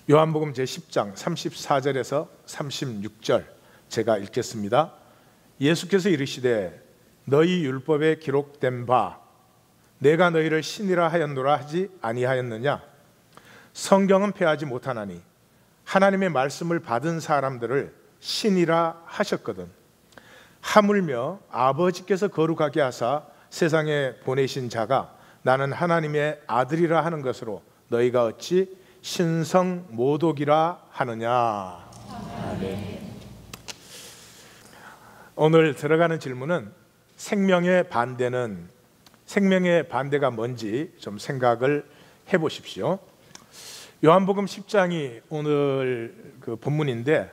요한복음 제10장 34절에서 36절 제가 읽겠습니다. 예수께서 이르시되 너희 율법에 기록된 바 내가 너희를 신이라 하였노라 하지 아니하였느냐? 성경은 패하지 못하나니 하나님의 말씀을 받은 사람들을 신이라 하셨거든. 하물며 아버지께서 거룩하게 하사 세상에 보내신 자가 나는 하나님의 아들이라 하는 것으로 너희가 어찌 신성모독이라 하느냐? 아멘. 오늘 들어가는 질문은 생명의 반대가 뭔지 좀 생각을 해보십시오. 요한복음 10장이 오늘 그 본문인데,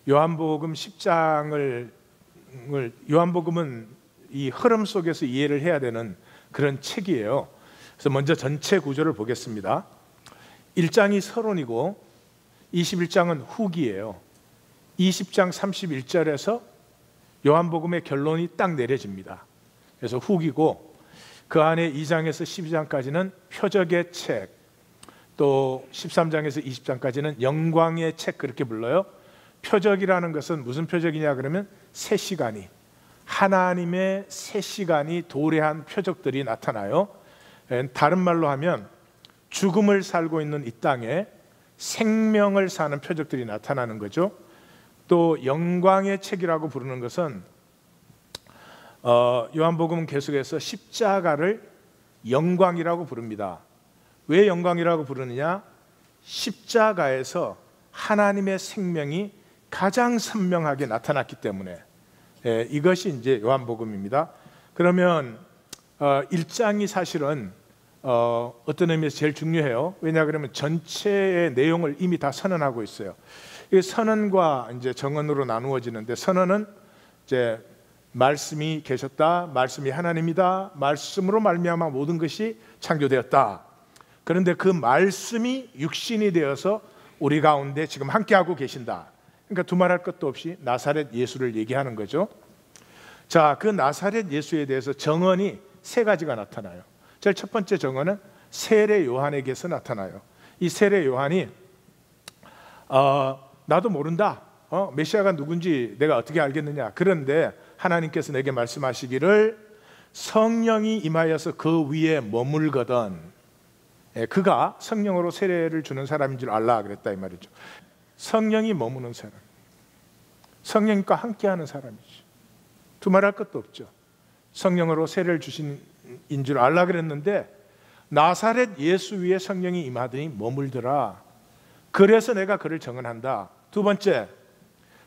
요한복음 10장을 요한복음은 이 흐름 속에서 이해를 해야 되는 그런 책이에요. 그래서 먼저 전체 구조를 보겠습니다. 1장이 서론이고 21장은 후기예요. 20장 31절에서 요한복음의 결론이 딱 내려집니다. 그래서 후기고, 그 안에 2장에서 12장까지는 표적의 책, 또 13장에서 20장까지는 영광의 책, 그렇게 불러요. 표적이라는 것은 무슨 표적이냐 그러면 새 시간이, 하나님의 새 시간이 도래한 표적들이 나타나요. 다른 말로 하면 죽음을 살고 있는 이 땅에 생명을 사는 표적들이 나타나는 거죠. 또 영광의 책이라고 부르는 것은 요한복음은 계속해서 십자가를 영광이라고 부릅니다. 왜 영광이라고 부르느냐? 십자가에서 하나님의 생명이 가장 선명하게 나타났기 때문에, 이것이 이제 요한복음입니다. 그러면 1장이 사실은 어떤 의미에서 제일 중요해요. 왜냐 그러면 전체의 내용을 이미 다 선언하고 있어요. 이 선언과 이제 정언으로 나누어지는데, 선언은 이제 말씀이 계셨다, 말씀이 하나님이다, 말씀으로 말미암아 모든 것이 창조되었다. 그런데 그 말씀이 육신이 되어서 우리 가운데 지금 함께하고 계신다. 그러니까 두말할 것도 없이 나사렛 예수를 얘기하는 거죠. 자, 그 나사렛 예수에 대해서 정언이 세 가지가 나타나요. 제일 첫 번째 정언은 세례 요한에게서 나타나요. 이 세례 요한이 나도 모른다, 메시아가 누군지 내가 어떻게 알겠느냐. 그런데 하나님께서 내게 말씀하시기를 성령이 임하여서 그 위에 머물거든, 그가 성령으로 세례를 주는 사람인 줄 알라 그랬다, 이 말이죠. 성령이 머무는 사람, 성령과 함께하는 사람이죠. 두말할 것도 없죠. 성령으로 세례를 주신 인 줄 알라 그랬는데, 나사렛 예수 위에 성령이 임하더니 머물더라. 그래서 내가 그를 정언한다. 두 번째,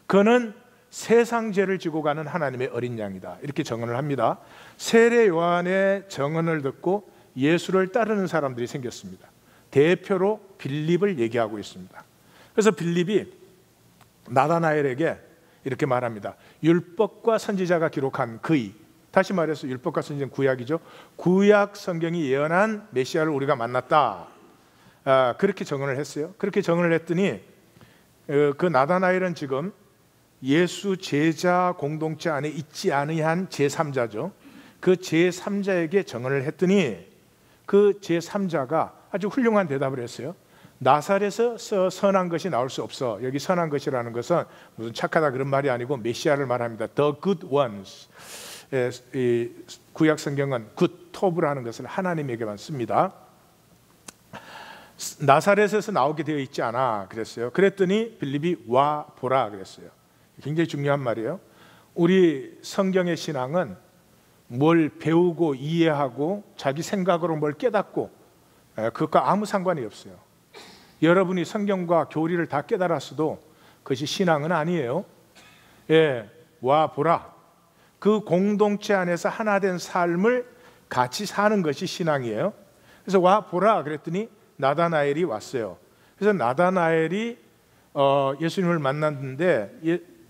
그는 세상 죄를 지고 가는 하나님의 어린 양이다. 이렇게 정언을 합니다. 세례 요한의 정언을 듣고 예수를 따르는 사람들이 생겼습니다. 대표로 빌립을 얘기하고 있습니다. 그래서 빌립이 나다나엘에게 이렇게 말합니다. 율법과 선지자가 기록한 그의, 다시 말해서 율법과 선지자는 구약이죠. 구약 성경이 예언한 메시아를 우리가 만났다. 그렇게 정언을 했어요. 그렇게 정언을 했더니 그 나다나엘은 지금 예수 제자 공동체 안에 있지 아니한 제3자죠. 그 제3자에게 정언을 했더니 그 제3자가 아주 훌륭한 대답을 했어요. 나사렛에서 선한 것이 나올 수 없어. 여기 선한 것이라는 것은 무슨 착하다 그런 말이 아니고 메시아를 말합니다. The good ones. 이 구약 성경은 good top라는 것을 하나님에게만 씁니다. 나사렛에서 나오게 되어 있지 않아 그랬어요. 그랬더니 빌립이 와 보라 그랬어요. 굉장히 중요한 말이에요. 우리 성경의 신앙은 뭘 배우고 이해하고 자기 생각으로 뭘 깨닫고, 그것과 아무 상관이 없어요. 여러분이 성경과 교리를 다 깨달았어도 그것이 신앙은 아니에요. 와 보라, 그 공동체 안에서 하나 된 삶을 같이 사는 것이 신앙이에요. 그래서 와 보라 그랬더니 나다나엘이 왔어요. 그래서 나다나엘이 예수님을 만났는데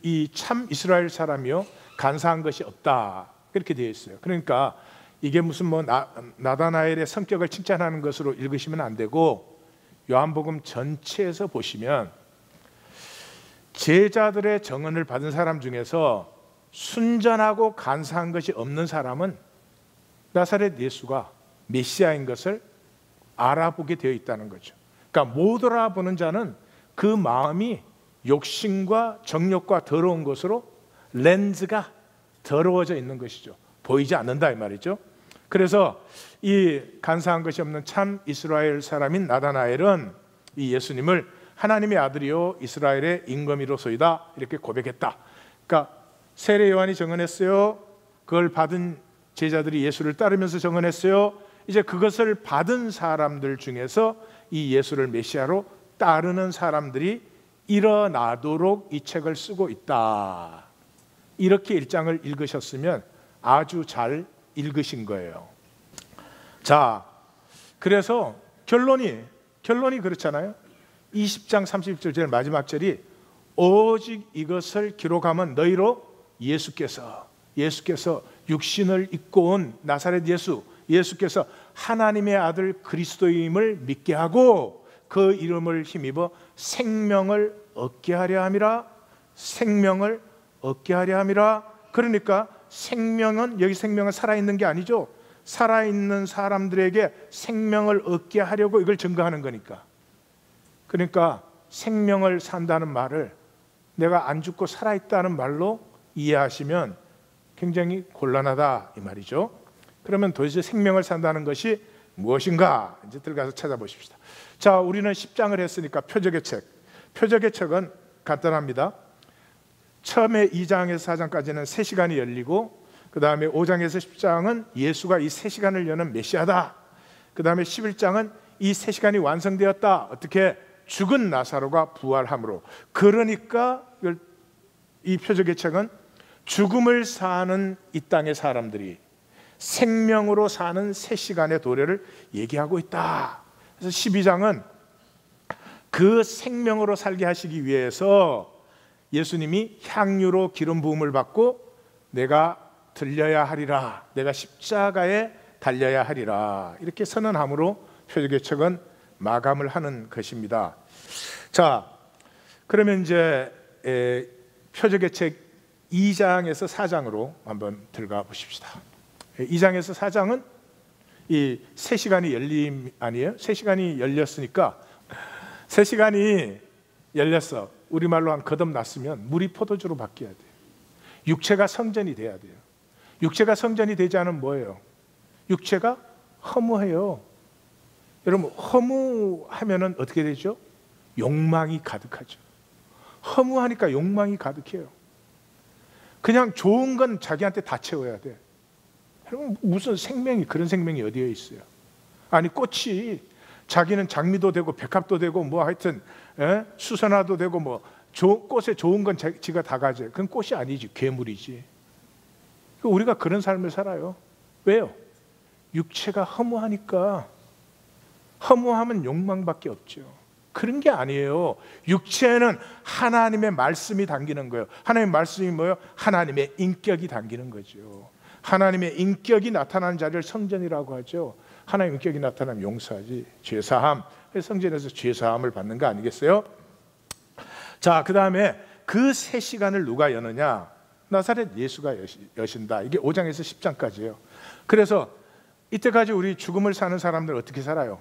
이 참 이스라엘 사람이요 간사한 것이 없다 그렇게 되어 있어요. 그러니까 이게 무슨 뭐 나다나엘의 성격을 칭찬하는 것으로 읽으시면 안 되고, 요한복음 전체에서 보시면 제자들의 정언을 받은 사람 중에서 순전하고 간사한 것이 없는 사람은 나사렛 예수가 메시아인 것을 알아보게 되어 있다는 거죠. 그러니까 못 알아보는 자는 그 마음이 욕심과 정욕과 더러운 것으로 렌즈가 더러워져 있는 것이죠. 보이지 않는다 이 말이죠. 그래서 이 간사한 것이 없는 참 이스라엘 사람인 나다나엘은 이 예수님을 하나님의 아들이요 이스라엘의 임금이로소이다 이렇게 고백했다. 그러니까 세례 요한이 증언했어요. 그걸 받은 제자들이 예수를 따르면서 증언했어요. 이제 그것을 받은 사람들 중에서 이 예수를 메시아로 따르는 사람들이 일어나도록 이 책을 쓰고 있다. 이렇게 1장을 읽으셨으면 아주 잘 읽으신 거예요. 자, 그래서 결론이 그렇잖아요. 20장 30절 제일 마지막 절이 오직 이것을 기록하면 너희로 예수께서 육신을 입고 온 나사렛 예수께서 하나님의 아들 그리스도임을 믿게 하고 그 이름을 힘입어 생명을 얻게 하려 함이라. 생명을 얻게 하려 함이라. 그러니까 생명은, 여기 생명은 살아있는 게 아니죠. 살아있는 사람들에게 생명을 얻게 하려고 이걸 증거하는 거니까. 그러니까 생명을 산다는 말을 내가 안 죽고 살아있다는 말로 이해하시면 굉장히 곤란하다 이 말이죠. 그러면 도대체 생명을 산다는 것이 무엇인가 이제 들어가서 찾아보십시다. 자, 우리는 10장을 했으니까 표적의 책은 간단합니다. 처음에 2장에서 4장까지는 3시간이 열리고 그 다음에 5장에서 10장은 예수가 이 3시간을 여는 메시아다. 그 다음에 11장은 이 3시간이 완성되었다. 어떻게? 죽은 나사로가 부활함으로. 그러니까 이 표적의 책은 죽음을 사는 이 땅의 사람들이 생명으로 사는 3시간의 도래를 얘기하고 있다. 그래서 12장은 그 생명으로 살게 하시기 위해서 예수님이 향유로 기름 부음을 받고 내가 들려야 하리라, 내가 십자가에 달려야 하리라 이렇게 선언함으로 표적의 책은 마감을 하는 것입니다. 자, 그러면 이제 표적의 책 2장에서 4장으로 한번 들어가 보십시다. 2장에서 4장은 이 3시간이 열림 아니에요? 3시간이 열렸으니까 3시간이 열렸어. 우리말로 한 거듭났으면 물이 포도주로 바뀌어야 돼요. 육체가 성전이 돼야 돼요. 육체가 성전이 되지 않으면 뭐예요? 육체가 허무해요. 여러분, 허무하면은 어떻게 되죠? 욕망이 가득하죠. 허무하니까 욕망이 가득해요. 그냥 좋은 건 자기한테 다 채워야 돼. 여러분, 무슨 생명이, 그런 생명이 어디에 있어요? 아니, 꽃이 자기는 장미도 되고 백합도 되고 뭐 하여튼 수선화도 되고 뭐 꽃에 좋은 건 지가 다 가져요. 그건 꽃이 아니지, 괴물이지. 우리가 그런 삶을 살아요. 왜요? 육체가 허무하니까. 허무하면 욕망밖에 없죠. 그런 게 아니에요. 육체는 하나님의 말씀이 담기는 거예요. 하나님의 말씀이 뭐예요? 하나님의 인격이 담기는 거죠. 하나님의 인격이 나타나는 자리를 성전이라고 하죠. 하나님의 인격이 나타나면 용서하지, 죄사함. 성전에서 죄사함을 받는 거 아니겠어요? 자, 그 다음에 그 3시간을 누가 여느냐? 나사렛 예수가 여신다. 이게 5장에서 10장까지예요. 그래서 이때까지 우리 죽음을 사는 사람들 어떻게 살아요?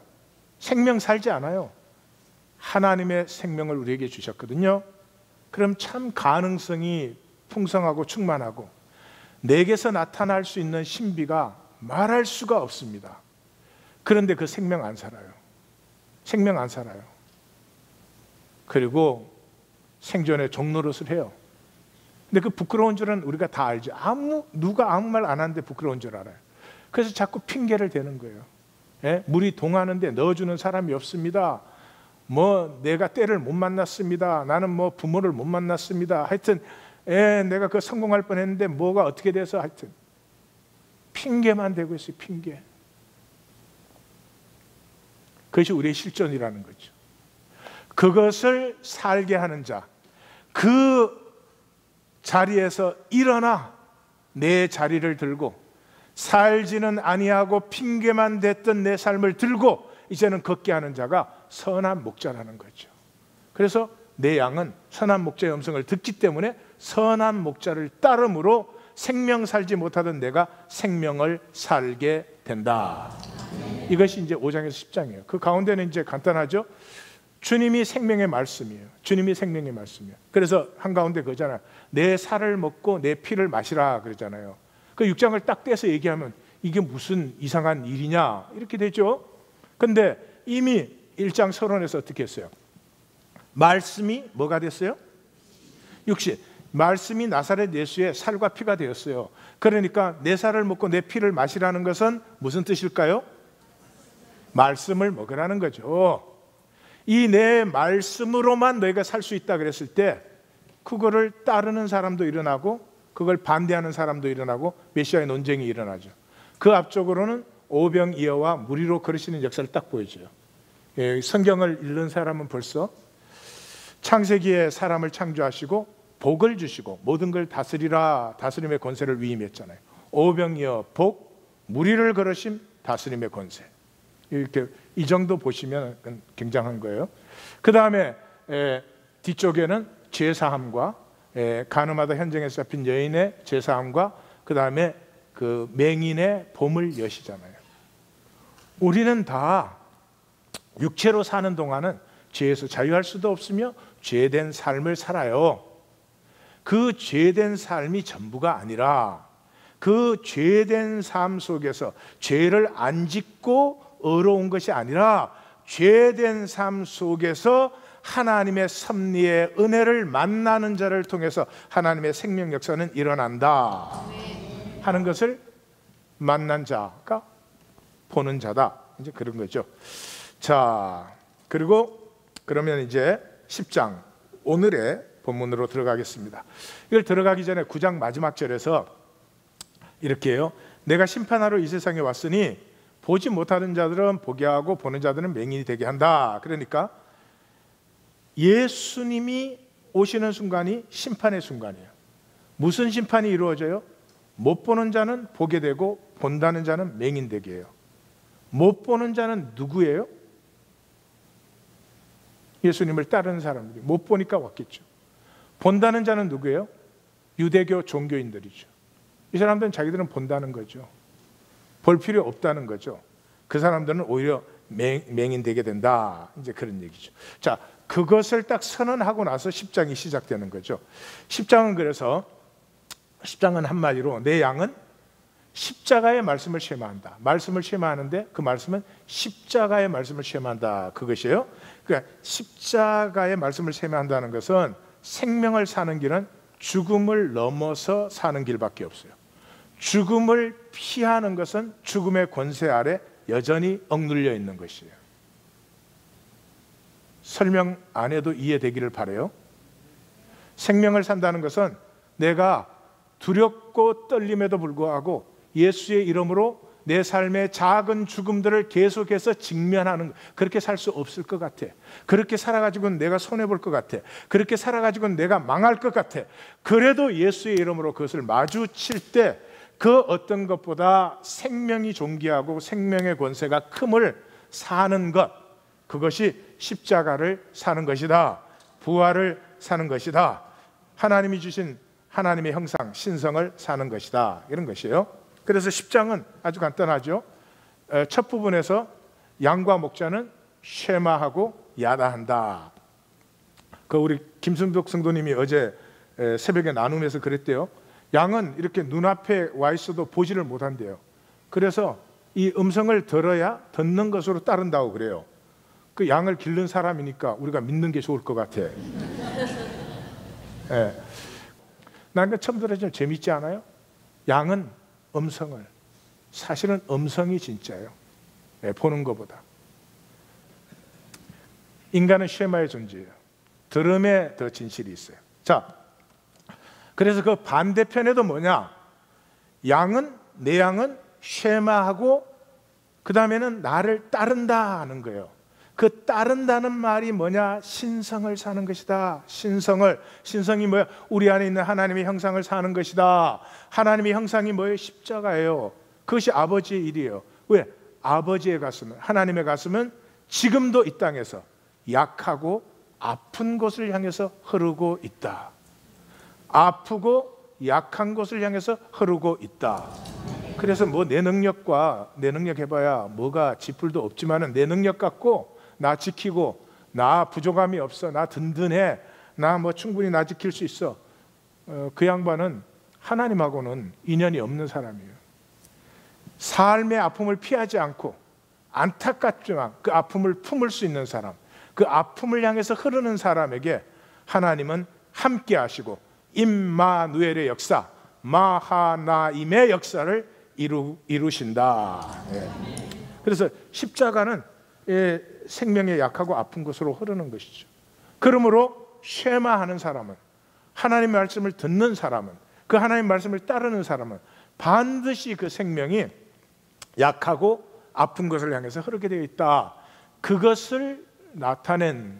생명 살지 않아요. 하나님의 생명을 우리에게 주셨거든요. 그럼 참 가능성이 풍성하고 충만하고 내게서 나타날 수 있는 신비가 말할 수가 없습니다. 그런데 그 생명 안 살아요. 생명 안 살아요. 그리고 생존의 종노릇을 해요. 근데 그 부끄러운 줄은 우리가 다 알죠. 누가 아무 말 안 하는데 부끄러운 줄 알아요. 그래서 자꾸 핑계를 대는 거예요. 물이 동하는데 넣어주는 사람이 없습니다. 뭐 내가 때를 못 만났습니다. 나는 뭐 부모를 못 만났습니다. 하여튼 내가 그 성공할 뻔했는데 뭐가 어떻게 돼서 하여튼 핑계만 대고 있어요. 핑계. 그것이 우리의 실존이라는 거죠. 그것을 살게 하는 자, 그 자리에서 일어나 내 자리를 들고 살지는 아니하고 핑계만 댔던 내 삶을 들고 이제는 걷게 하는 자가 선한 목자라는 거죠. 그래서 내 양은 선한 목자의 음성을 듣기 때문에 선한 목자를 따름으로 생명 살지 못하던 내가 생명을 살게 된다. 이것이 이제 5장에서 10장이에요. 그 가운데는 이제 간단하죠. 주님이 생명의 말씀이에요. 주님이 생명의 말씀이에요. 그래서 한가운데 그거잖아요. 내 살을 먹고 내 피를 마시라 그러잖아요. 그 6장을 딱 떼서 얘기하면 이게 무슨 이상한 일이냐 이렇게 되죠. 근데 이미 1장 서론에서 어떻게 했어요? 말씀이 뭐가 됐어요? 육신. 말씀이 나사렛 예수의 살과 피가 되었어요. 그러니까 내 살을 먹고 내 피를 마시라는 것은 무슨 뜻일까요? 말씀을 먹으라는 거죠. 이 내 말씀으로만 너희가 살 수 있다 그랬을 때 그거를 따르는 사람도 일어나고 그걸 반대하는 사람도 일어나고 메시아의 논쟁이 일어나죠. 그 앞쪽으로는 오병이어와 무리로 걸으시는 역사를 딱 보여줘요. 성경을 읽는 사람은 벌써 창세기에 사람을 창조하시고 복을 주시고 모든 걸 다스리라, 다스림의 권세를 위임했잖아요. 오병이어 복, 무리를 걸으심, 다스림의 권세. 이렇게 이 정도 보시면 굉장한 거예요. 그 다음에 뒤쪽에는 죄사함과 가늠하다 현장에서 잡힌 여인의 죄사함과 그 다음에 그 맹인의 보물 여시잖아요. 우리는 다 육체로 사는 동안은 죄에서 자유할 수도 없으며 죄된 삶을 살아요. 그 죄된 삶이 전부가 아니라 그 죄된 삶 속에서 죄를 안 짓고 의로운 것이 아니라 죄된 삶 속에서 하나님의 섭리의 은혜를 만나는 자를 통해서 하나님의 생명 역사는 일어난다 하는 것을 만난 자가 보는 자다, 이제 그런 거죠. 자, 그리고 그러면 이제 10장 오늘의 본문으로 들어가겠습니다. 이걸 들어가기 전에 9장 마지막 절에서 이렇게 해요. 내가 심판하러 이 세상에 왔으니 보지 못하는 자들은 보게 하고 보는 자들은 맹인이 되게 한다. 그러니까 예수님이 오시는 순간이 심판의 순간이에요. 무슨 심판이 이루어져요? 못 보는 자는 보게 되고 본다는 자는 맹인 되게 해요. 못 보는 자는 누구예요? 예수님을 따르는 사람들이. 못 보니까 왔겠죠. 본다는 자는 누구예요? 유대교 종교인들이죠. 이 사람들은 자기들은 본다는 거죠. 볼 필요 없다는 거죠. 그 사람들은 오히려 맹인 되게 된다, 이제 그런 얘기죠. 자, 그것을 딱 선언하고 나서 10장이 시작되는 거죠. 10장은 그래서 10장은 한마디로 내 양은 십자가의 말씀을 쉐마한다. 말씀을 쉐마하는데 그 말씀은 십자가의 말씀을 쉐마한다, 그것이에요. 그러니까 십자가의 말씀을 쉐마한다는 것은 생명을 사는 길은 죽음을 넘어서 사는 길밖에 없어요. 죽음을 피하는 것은 죽음의 권세 아래 여전히 억눌려 있는 것이에요. 설명 안 해도 이해되기를 바라요. 생명을 산다는 것은 내가 두렵고 떨림에도 불구하고 예수의 이름으로 내 삶의 작은 죽음들을 계속해서 직면하는, 그렇게 살 수 없을 것 같아. 그렇게 살아가지고는 내가 손해볼 것 같아. 그렇게 살아가지고는 내가 망할 것 같아. 그래도 예수의 이름으로 그것을 마주칠 때 그 어떤 것보다 생명이 존귀하고 생명의 권세가 큼을 사는 것, 그것이 십자가를 사는 것이다. 부활을 사는 것이다. 하나님이 주신 하나님의 형상, 신성을 사는 것이다, 이런 것이에요. 그래서 10장은 아주 간단하죠. 첫 부분에서 양과 목자는 쉐마하고 야다한다. 그 우리 김승덕 성도님이 어제 새벽에 나눔에서 그랬대요. 양은 이렇게 눈앞에 와 있어도 보지를 못한대요. 그래서 이 음성을 들어야 듣는 것으로 따른다고 그래요. 그 양을 기른 사람이니까 우리가 믿는 게 좋을 것 같아. 예. 난 처음 들어서 재밌지 않아요? 양은 음성을, 사실은 음성이 진짜예요. 예, 보는 것보다. 인간은 쉐마의 존재예요. 들음에 더 진실이 있어요. 자, 그래서 그 반대편에도 뭐냐? 양은, 내 양은 쉐마하고 그 다음에는 나를 따른다 하는 거예요. 그 따른다는 말이 뭐냐? 신성을 사는 것이다. 신성이 뭐야? 우리 안에 있는 하나님의 형상을 사는 것이다. 하나님의 형상이 뭐예요? 십자가예요. 그것이 아버지의 일이에요. 왜? 아버지의 가슴은, 하나님의 가슴은 지금도 이 땅에서 약하고 아픈 곳을 향해서 흐르고 있다. 아프고 약한 곳을 향해서 흐르고 있다. 그래서 뭐 내 능력 해봐야 뭐가 지풀도 없지만은 내 능력 갖고 나 지키고 나 부족함이 없어, 나 든든해, 나 뭐 충분히 나 지킬 수 있어. 그 양반은 하나님하고는 인연이 없는 사람이에요. 삶의 아픔을 피하지 않고 안타깝지만 그 아픔을 품을 수 있는 사람, 그 아픔을 향해서 흐르는 사람에게 하나님은 함께 하시고 임마누엘의 역사, 마하나임의 역사를 이루신다. 그래서 십자가는 생명의 약하고 아픈 곳으로 흐르는 것이죠. 그러므로 쉐마하는 사람은, 하나님의 말씀을 듣는 사람은, 그 하나님의 말씀을 따르는 사람은 반드시 그 생명이 약하고 아픈 것을 향해서 흐르게 되어 있다. 그것을 나타낸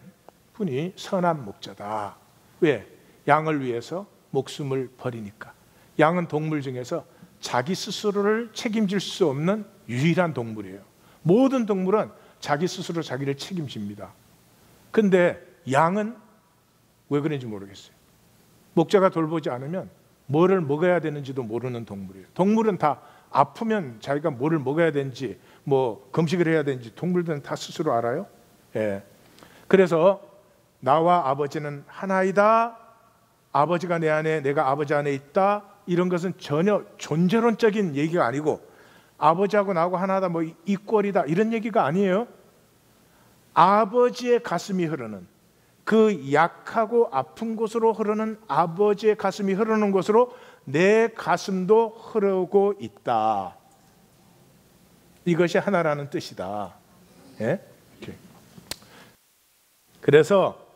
분이 선한 목자다. 왜? 양을 위해서 목숨을 버리니까. 양은 동물 중에서 자기 스스로를 책임질 수 없는 유일한 동물이에요. 모든 동물은 자기 스스로 자기를 책임집니다. 근데 양은 왜 그런지 모르겠어요. 목자가 돌보지 않으면 뭐를 먹어야 되는지도 모르는 동물이에요. 동물은 다 아프면 자기가 뭐를 먹어야 되는지, 뭐 금식을 해야 되는지 동물들은 다 스스로 알아요. 그래서 나와 아버지는 하나이다, 아버지가 내 안에, 내가 아버지 안에 있다, 이런 것은 전혀 존재론적인 얘기가 아니고 아버지하고 나하고 하나다, 뭐 이꼴이다, 이런 얘기가 아니에요. 아버지의 가슴이 흐르는, 그 약하고 아픈 곳으로 흐르는 아버지의 가슴이 흐르는 곳으로 내 가슴도 흐르고 있다. 이것이 하나라는 뜻이다. 그래서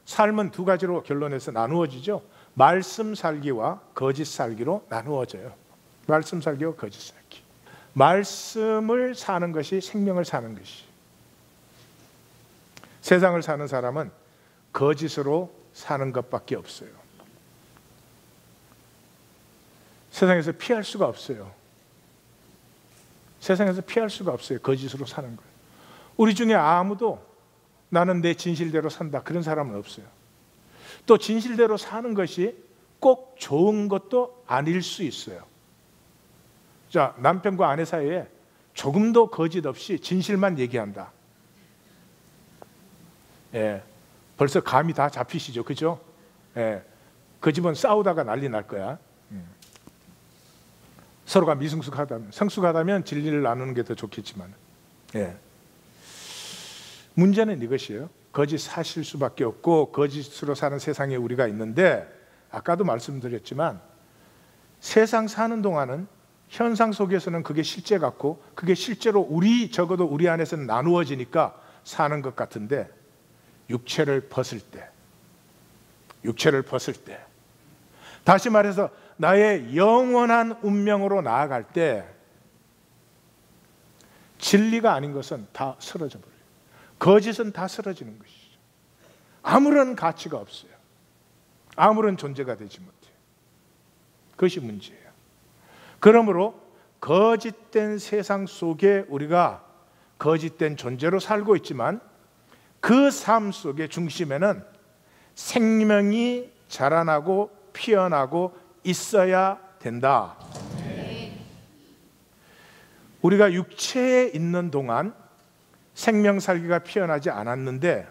삶은 두 가지로 결론에서 나누어지죠. 말씀 살기와 거짓 살기로 나누어져요. 말씀 살기와 거짓 살기. 말씀을 사는 것이 생명을 사는 것이. 세상을 사는 사람은 거짓으로 사는 것밖에 없어요. 세상에서 피할 수가 없어요. 세상에서 피할 수가 없어요. 거짓으로 사는 거예요. 우리 중에 아무도 나는 내 진실대로 산다, 그런 사람은 없어요. 또 진실대로 사는 것이 꼭 좋은 것도 아닐 수 있어요. 자, 남편과 아내 사이에 조금도 거짓 없이 진실만 얘기한다. 벌써 감이 다 잡히시죠, 그죠? 그 집은 싸우다가 난리 날 거야. 서로가 미성숙하다면, 성숙하다면 진리를 나누는 게 더 좋겠지만, 문제는 이것이에요. 거짓 사실 수밖에 없고 거짓으로 사는 세상에 우리가 있는데, 아까도 말씀드렸지만 세상 사는 동안은 현상 속에서는 그게 실제 같고 그게 실제로 적어도 우리 안에서는 나누어지니까 사는 것 같은데, 육체를 벗을 때, 다시 말해서 나의 영원한 운명으로 나아갈 때 진리가 아닌 것은 다 쓰러져 버려요. 거짓은 다 쓰러지는 것이죠. 아무런 가치가 없어요. 아무런 존재가 되지 못해요. 그것이 문제예요. 그러므로 거짓된 세상 속에 우리가 거짓된 존재로 살고 있지만 그 삶 속의 중심에는 생명이 자라나고 피어나고 있어야 된다. 우리가 육체에 있는 동안 생명 살기가 피어나지 않았는데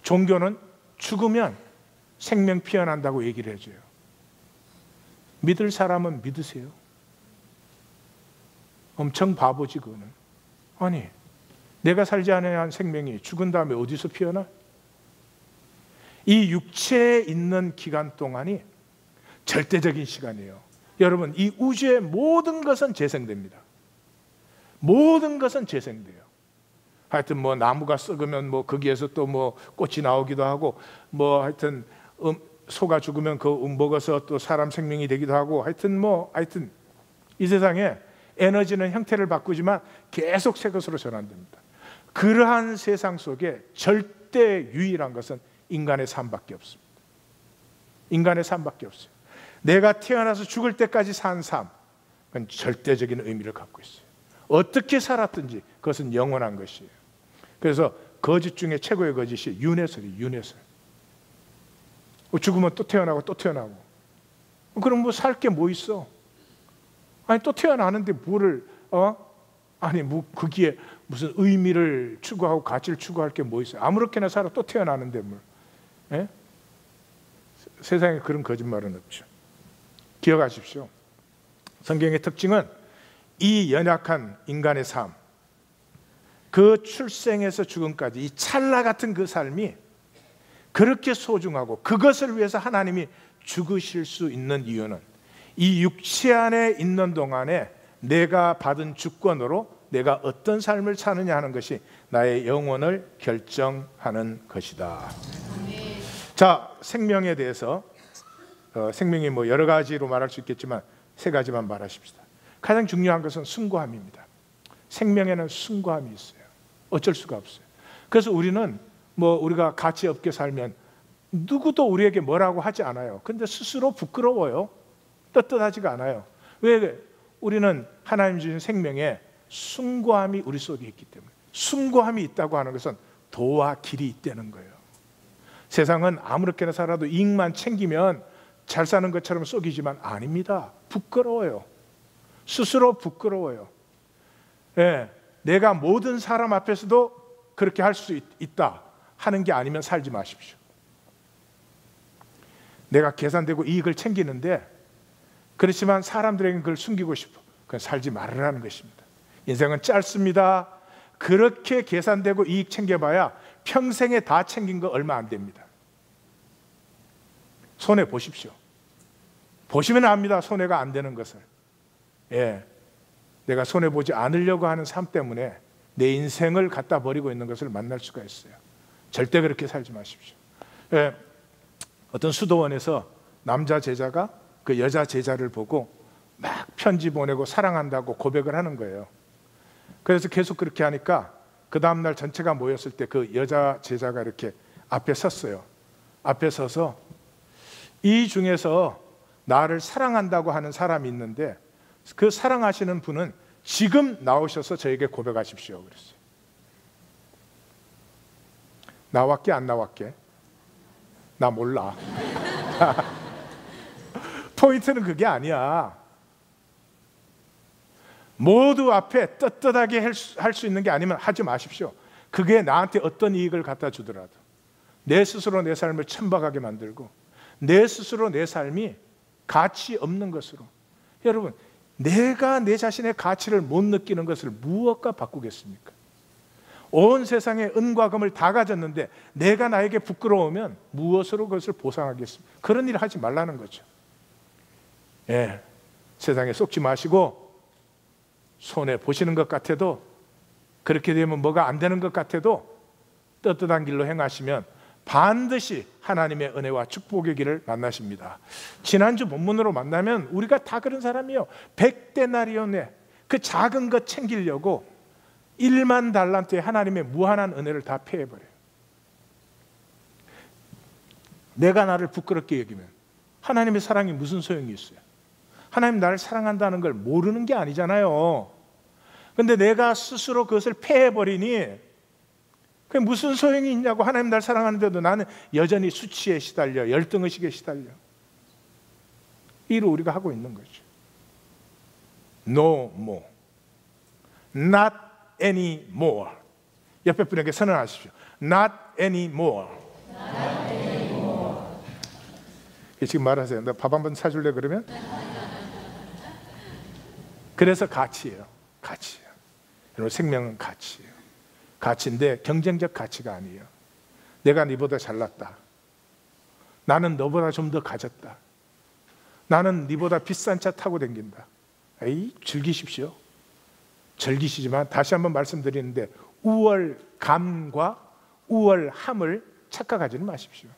종교는 죽으면 생명 피어난다고 얘기를 해줘요. 믿을 사람은 믿으세요. 엄청 바보지 그거는. 아니, 내가 살지 않은 생명이 죽은 다음에 어디서 피어나? 이 육체에 있는 기간 동안이 절대적인 시간이에요. 여러분, 이 우주의 모든 것은 재생됩니다. 모든 것은 재생돼요. 하여튼 뭐 나무가 썩으면 뭐 거기에서 또 뭐 꽃이 나오기도 하고, 뭐 하여튼 소가 죽으면 그 먹어서 또 사람 생명이 되기도 하고, 하여튼 이 세상에 에너지는 형태를 바꾸지만 계속 새 것으로 전환됩니다. 그러한 세상 속에 절대 유일한 것은 인간의 삶밖에 없습니다. 인간의 삶밖에 없어요. 내가 태어나서 죽을 때까지 산 삶, 그건 절대적인 의미를 갖고 있어요. 어떻게 살았든지 그것은 영원한 것이에요. 그래서 거짓 중에 최고의 거짓이 윤회설이에요. 윤회설. 죽으면 또 태어나고 또 태어나고. 그럼 뭐 살 게 뭐 있어? 아니, 또 태어나는데 뭐를 아니 거기에 무슨 의미를 추구하고 가치를 추구할 게 뭐 있어요? 아무렇게나 살아 또 태어나는데 뭐. 예? 세상에 그런 거짓말은 없죠. 기억하십시오. 성경의 특징은 이 연약한 인간의 삶, 그 출생에서 죽음까지 이 찰나 같은 그 삶이 그렇게 소중하고 그것을 위해서 하나님이 죽으실 수 있는 이유는 이 육체 안에 있는 동안에 내가 받은 주권으로 내가 어떤 삶을 사느냐 하는 것이 나의 영혼을 결정하는 것이다. 자, 생명에 대해서 생명이 뭐 여러 가지로 말할 수 있겠지만 세 가지만 말하십시다. 가장 중요한 것은 숭고함입니다. 생명에는 숭고함이 있어요. 어쩔 수가 없어요. 그래서 우리는 뭐 우리가 가치 없게 살면 누구도 우리에게 뭐라고 하지 않아요. 근데 스스로 부끄러워요. 떳떳하지가 않아요. 왜? 우리는 하나님 주신 생명에 숭고함이 우리 속에 있기 때문에. 숭고함이 있다고 하는 것은 도와 길이 있다는 거예요. 세상은 아무렇게나 살아도 이익만 챙기면 잘 사는 것처럼 속이지만 아닙니다. 부끄러워요. 스스로 부끄러워요. 예, 내가 모든 사람 앞에서도 그렇게 할 수 있다 하는 게 아니면 살지 마십시오. 내가 계산되고 이익을 챙기는데 그렇지만 사람들에게는 그걸 숨기고 싶어. 그건 살지 말으라는 것입니다. 인생은 짧습니다. 그렇게 계산되고 이익 챙겨봐야 평생에 다 챙긴 거 얼마 안 됩니다. 손해 보십시오. 보시면 압니다. 손해가 안 되는 것을. 예, 내가 손해 보지 않으려고 하는 삶 때문에 내 인생을 갖다 버리고 있는 것을 만날 수가 있어요. 절대 그렇게 살지 마십시오. 예, 어떤 수도원에서 남자 제자가 그 여자 제자를 보고 막 편지 보내고 사랑한다고 고백을 하는 거예요. 그래서 계속 그렇게 하니까 그 다음날 전체가 모였을 때 그 여자 제자가 이렇게 앞에 섰어요. 앞에 서서 이 중에서 나를 사랑한다고 하는 사람이 있는데 그 사랑하시는 분은 지금 나오셔서 저에게 고백하십시오. 그랬어요. 나왔게 안 나왔게? 나 몰라. 포인트는 그게 아니야. 모두 앞에 떳떳하게 할 수 있는 게 아니면 하지 마십시오. 그게 나한테 어떤 이익을 갖다 주더라도 내 스스로 내 삶을 천박하게 만들고 내 스스로 내 삶이 가치 없는 것으로. 여러분, 내가 내 자신의 가치를 못 느끼는 것을 무엇과 바꾸겠습니까? 온 세상에 은과 금을 다 가졌는데 내가 나에게 부끄러우면 무엇으로 그것을 보상하겠습니까? 그런 일을 하지 말라는 거죠. 예, 세상에 속지 마시고 손해 보시는 것 같아도 그렇게 되면 뭐가 안 되는 것 같아도 떳떳한 길로 행하시면 반드시 하나님의 은혜와 축복의 길을 만나십니다. 지난주 본문으로 만나면 우리가 다 그런 사람이에요. 100데나리온에 그 작은 것 챙기려고 1만 달란트의 하나님의 무한한 은혜를 다 패해버려요. 내가 나를 부끄럽게 여기면 하나님의 사랑이 무슨 소용이 있어요? 하나님 나를 사랑한다는 걸 모르는 게 아니잖아요. 근데 내가 스스로 그것을 패해버리니 그게 무슨 소용이 있냐고. 하나님 날 사랑하는데도 나는 여전히 수치에 시달려, 열등의식에 시달려. 이를 우리가 하고 있는 거죠. No more. Not anymore. 옆에 분에게 선언하십시오. Not anymore. Not anymore. 지금 말하세요. 나 밥 한번 사줄래 그러면? 그래서 가치예요. 가치예요. 여러분, 생명은 가치예요. 가치인데 경쟁적 가치가 아니에요. 내가 네보다 잘났다. 나는 너보다 좀 더 가졌다. 나는 네보다 비싼 차 타고 다닌다. 에이, 즐기십시오. 즐기시지만 다시 한번 말씀드리는데 우월감과 우월함을 착각하지는 마십시오.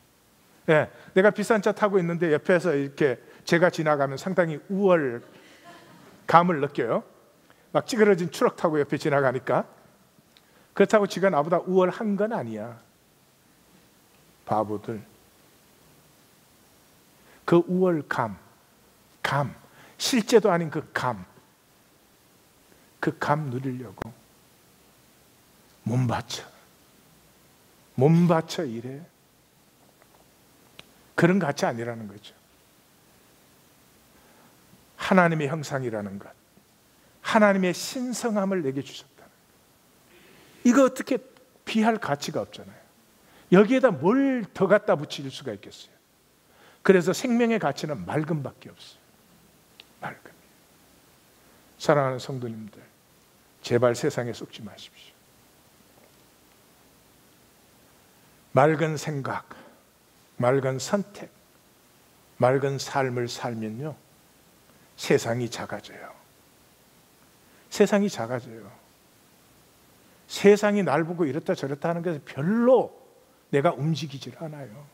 예, 내가 비싼 차 타고 있는데 옆에서 이렇게 제가 지나가면 상당히 우월감을 느껴요. 막 찌그러진 트럭 타고 옆에 지나가니까. 그렇다고 지가 나보다 우월한 건 아니야. 바보들. 그 우월감, 실제도 아닌 그 감 누리려고 몸 바쳐 일해. 그런 가치 아니라는 거죠. 하나님의 형상이라는 것, 하나님의 신성함을 내게 주셨다. 이거 어떻게 비할 가치가 없잖아요. 여기에다 뭘 더 갖다 붙일 수가 있겠어요. 그래서 생명의 가치는 맑음밖에 없어요. 맑음. 사랑하는 성도님들, 제발 세상에 속지 마십시오. 맑은 생각, 맑은 선택, 맑은 삶을 살면요, 세상이 작아져요. 세상이 작아져요. 세상이 날 보고 이렇다 저렇다 하는 것에 별로 내가 움직이질 않아요.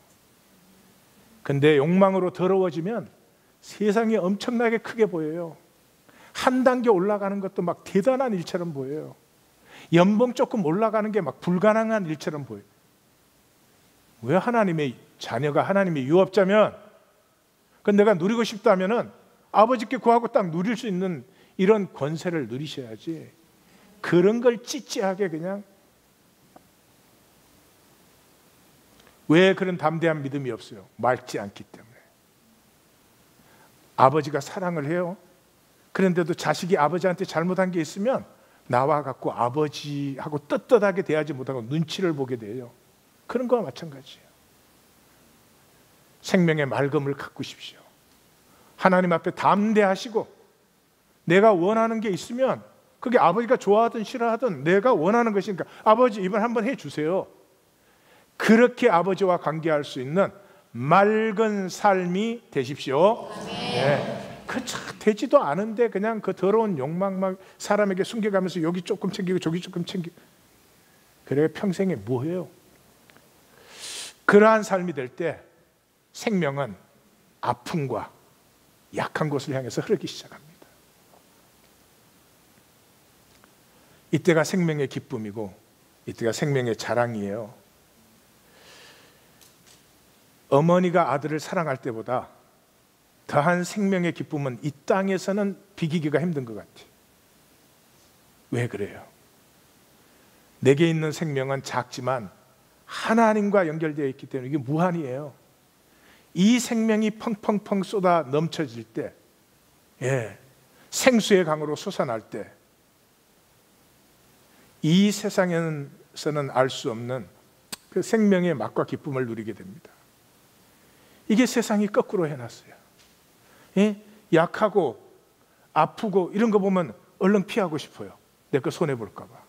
근데 욕망으로 더러워지면 세상이 엄청나게 크게 보여요. 한 단계 올라가는 것도 막 대단한 일처럼 보여요. 연봉 조금 올라가는 게 막 불가능한 일처럼 보여요. 왜 하나님의 자녀가 하나님의 유업자면, 그건 내가 누리고 싶다면은 아버지께 구하고 딱 누릴 수 있는 이런 권세를 누리셔야지, 그런 걸 찌찌하게 그냥. 왜 그런 담대한 믿음이 없어요? 맑지 않기 때문에. 아버지가 사랑을 해요. 그런데도 자식이 아버지한테 잘못한 게 있으면 나와 갖고 아버지하고 떳떳하게 대하지 못하고 눈치를 보게 돼요. 그런 거와 마찬가지예요. 생명의 맑음을 가꾸십시오. 하나님 앞에 담대하시고, 내가 원하는 게 있으면 그게 아버지가 좋아하든 싫어하든 내가 원하는 것이니까 아버지 이번 한번 해주세요. 그렇게 아버지와 관계할 수 있는 맑은 삶이 되십시오. 네. 되지도 않은데 그냥 그 더러운 욕망 막 사람에게 숨겨가면서 여기 조금 챙기고 저기 조금 챙기고, 그래 평생에 뭐해요? 그러한 삶이 될 때 생명은 아픔과 약한 곳을 향해서 흐르기 시작합니다. 이때가 생명의 기쁨이고 이때가 생명의 자랑이에요. 어머니가 아들을 사랑할 때보다 더한 생명의 기쁨은 이 땅에서는 비기기가 힘든 것 같아요. 왜 그래요? 내게 있는 생명은 작지만 하나님과 연결되어 있기 때문에 이게 무한이에요. 이 생명이 펑펑펑 쏟아 넘쳐질 때, 생수의 강으로 솟아날 때, 이 세상에서는 알 수 없는 그 생명의 맛과 기쁨을 누리게 됩니다. 이게 세상이 거꾸로 해놨어요. 약하고 아프고 이런 거 보면 얼른 피하고 싶어요. 내 거 손해볼까 봐.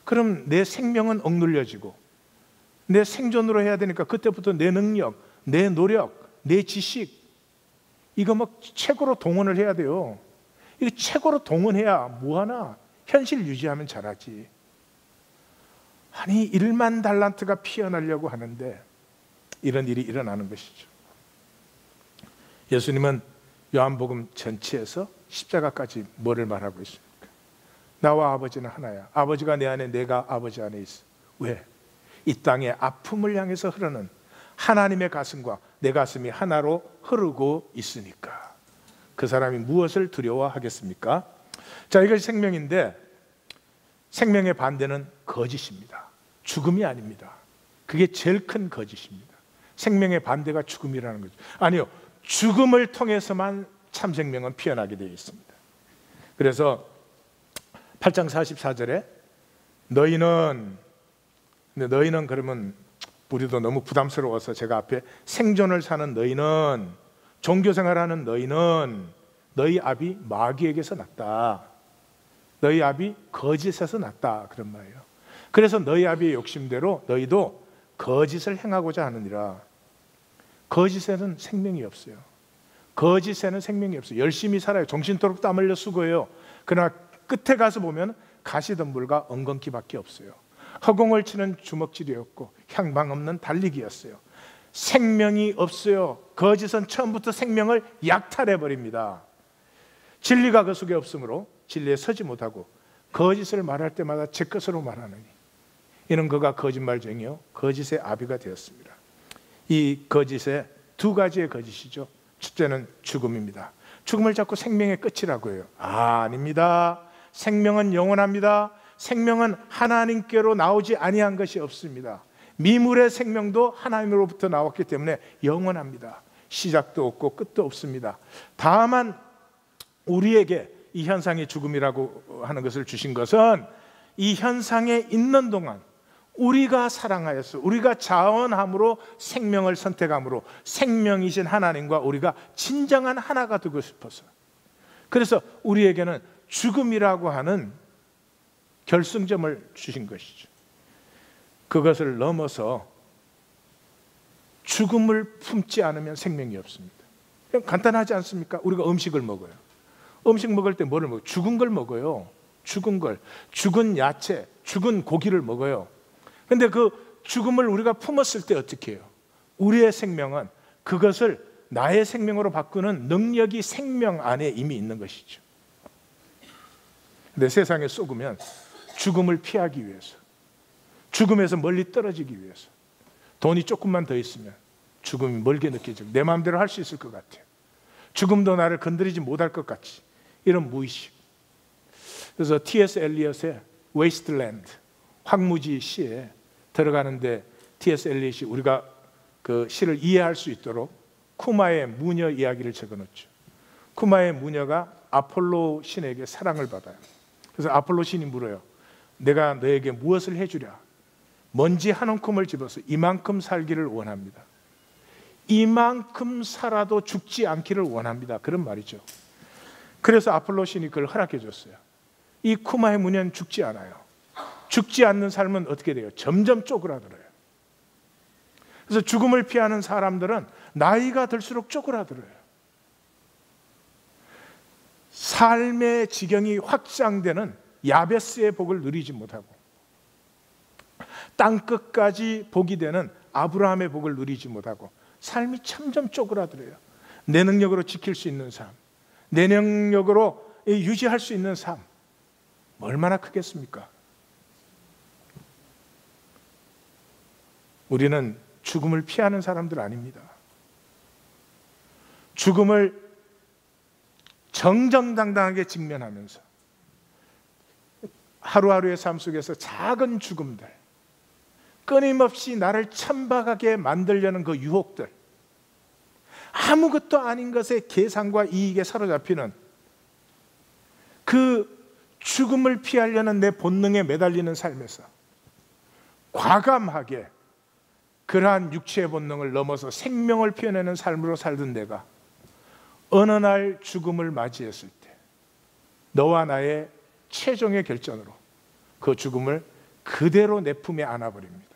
그럼 내 생명은 억눌려지고 내 생존으로 해야 되니까 그때부터 내 능력, 내 노력, 내 지식, 이거 막 최고로 동원을 해야 돼요. 이거 최고로 동원해야 뭐하나 현실 유지하면 잘하지. 아니 1만 달란트가 피어나려고 하는데 이런 일이 일어나는 것이죠. 예수님은 요한복음 전체에서 십자가까지 뭐를 말하고 있습니까? 나와 아버지는 하나야. 아버지가 내 안에, 내가 아버지 안에 있어. 왜? 이 땅의 아픔을 향해서 흐르는 하나님의 가슴과 내 가슴이 하나로 흐르고 있으니까 그 사람이 무엇을 두려워하겠습니까? 자, 이것이 생명인데 생명의 반대는 거짓입니다. 죽음이 아닙니다. 그게 제일 큰 거짓입니다. 생명의 반대가 죽음이라는 거죠. 아니요, 죽음을 통해서만 참 생명은 피어나게 되어 있습니다. 그래서 8장 44절에 너희는 그러면 우리도 너무 부담스러워서 제가 앞에 생존을 사는 너희는, 종교생활하는 너희는 너희 아비 마귀에게서 났다. 너희 아비 거짓에서 났다. 그런 말이에요. 그래서 너희 아비의 욕심대로 너희도 거짓을 행하고자 하느니라. 거짓에는 생명이 없어요. 거짓에는 생명이 없어요. 열심히 살아요. 정신토록 땀 흘려 수고해요. 그러나 끝에 가서 보면 가시덤불과 엉겅퀴밖에 없어요. 허공을 치는 주먹질이었고 향방 없는 달리기였어요. 생명이 없어요. 거짓은 처음부터 생명을 약탈해버립니다. 진리가 그 속에 없으므로 진리에 서지 못하고 거짓을 말할 때마다 제 것으로 말하느니 이는 그가 거짓말쟁이요 거짓의 아비가 되었습니다. 이 거짓의 두 가지의 거짓이죠. 첫째는 죽음입니다. 죽음을 자꾸 생명의 끝이라고 해요. 아닙니다. 생명은 영원합니다. 생명은 하나님께로 나오지 아니한 것이 없습니다. 미물의 생명도 하나님으로부터 나왔기 때문에 영원합니다. 시작도 없고 끝도 없습니다. 다만 우리에게 이 현상의 죽음이라고 하는 것을 주신 것은 이 현상에 있는 동안 우리가 사랑하여서 우리가 자원함으로 생명을 선택함으로 생명이신 하나님과 우리가 진정한 하나가 되고 싶어서, 그래서 우리에게는 죽음이라고 하는 결승점을 주신 것이죠. 그것을 넘어서 죽음을 품지 않으면 생명이 없습니다. 그냥 간단하지 않습니까? 우리가 음식을 먹어요. 음식 먹을 때 뭐를 먹어요? 죽은 걸 먹어요. 죽은 걸, 죽은 야채, 죽은 고기를 먹어요. 근데 그 죽음을 우리가 품었을 때 어떻게 해요? 우리의 생명은 그것을 나의 생명으로 바꾸는 능력이 생명 안에 이미 있는 것이죠. 근데 세상에 속으면 죽음을 피하기 위해서, 죽음에서 멀리 떨어지기 위해서, 돈이 조금만 더 있으면 죽음이 멀게 느껴지고 내 마음대로 할 수 있을 것 같아요. 죽음도 나를 건드리지 못할 것 같이, 이런 무의식. 그래서 T.S. 엘리엇의 Wasteland, 황무지 시에 들어가는데 T.S. 엘리엇이 우리가 그 시를 이해할 수 있도록 쿠마의 무녀 이야기를 적어놓죠. 쿠마의 무녀가 아폴로 신에게 사랑을 받아요. 그래서 아폴로 신이 물어요. 내가 너에게 무엇을 해주랴? 먼지 한 움큼을 집어서 이만큼 살기를 원합니다. 이만큼 살아도 죽지 않기를 원합니다. 그런 말이죠. 그래서 아폴로 신이 그걸 허락해 줬어요. 이 쿠마의 무녀는 죽지 않아요. 죽지 않는 삶은 어떻게 돼요? 점점 쪼그라들어요. 그래서 죽음을 피하는 사람들은 나이가 들수록 쪼그라들어요. 삶의 지경이 확장되는 야베스의 복을 누리지 못하고 땅끝까지 복이 되는 아브라함의 복을 누리지 못하고 삶이 점점 쪼그라들어요. 내 능력으로 지킬 수 있는 삶, 내 능력으로 유지할 수 있는 삶, 얼마나 크겠습니까? 우리는 죽음을 피하는 사람들 아닙니다. 죽음을 정정당당하게 직면하면서 하루하루의 삶 속에서 작은 죽음들, 끊임없이 나를 천박하게 만들려는 그 유혹들, 아무것도 아닌 것에 계산과 이익에 사로잡히는 그 죽음을 피하려는 내 본능에 매달리는 삶에서 과감하게 그러한 육체의 본능을 넘어서 생명을 피워내는 삶으로 살던 내가 어느 날 죽음을 맞이했을 때 너와 나의 최종의 결정으로 그 죽음을 그대로 내 품에 안아버립니다.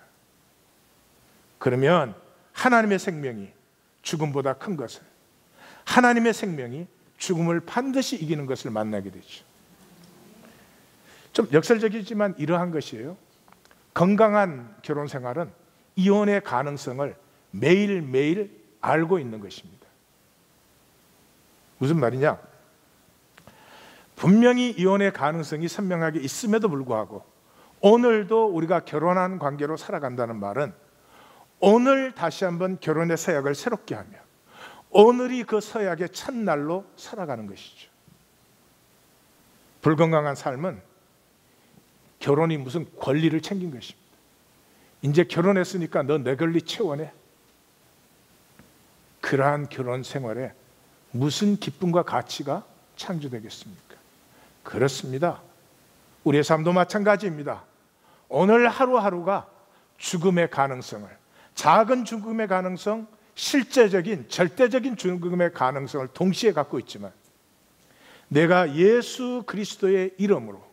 그러면 하나님의 생명이 죽음보다 큰 것을, 하나님의 생명이 죽음을 반드시 이기는 것을 만나게 되죠. 좀 역설적이지만 이러한 것이에요. 건강한 결혼 생활은 이혼의 가능성을 매일매일 알고 있는 것입니다. 무슨 말이냐? 분명히 이혼의 가능성이 선명하게 있음에도 불구하고 오늘도 우리가 결혼한 관계로 살아간다는 말은 오늘 다시 한번 결혼의 서약을 새롭게 하며 오늘이 그 서약의 첫날로 살아가는 것이죠. 불건강한 삶은 결혼이 무슨 권리를 챙긴 것입니다. 이제 결혼했으니까 너 내 권리 채워내. 그러한 결혼 생활에 무슨 기쁨과 가치가 창조되겠습니까? 그렇습니다. 우리의 삶도 마찬가지입니다. 오늘 하루하루가 죽음의 가능성을, 작은 죽음의 가능성, 실제적인 절대적인 죽음의 가능성을 동시에 갖고 있지만 내가 예수 그리스도의 이름으로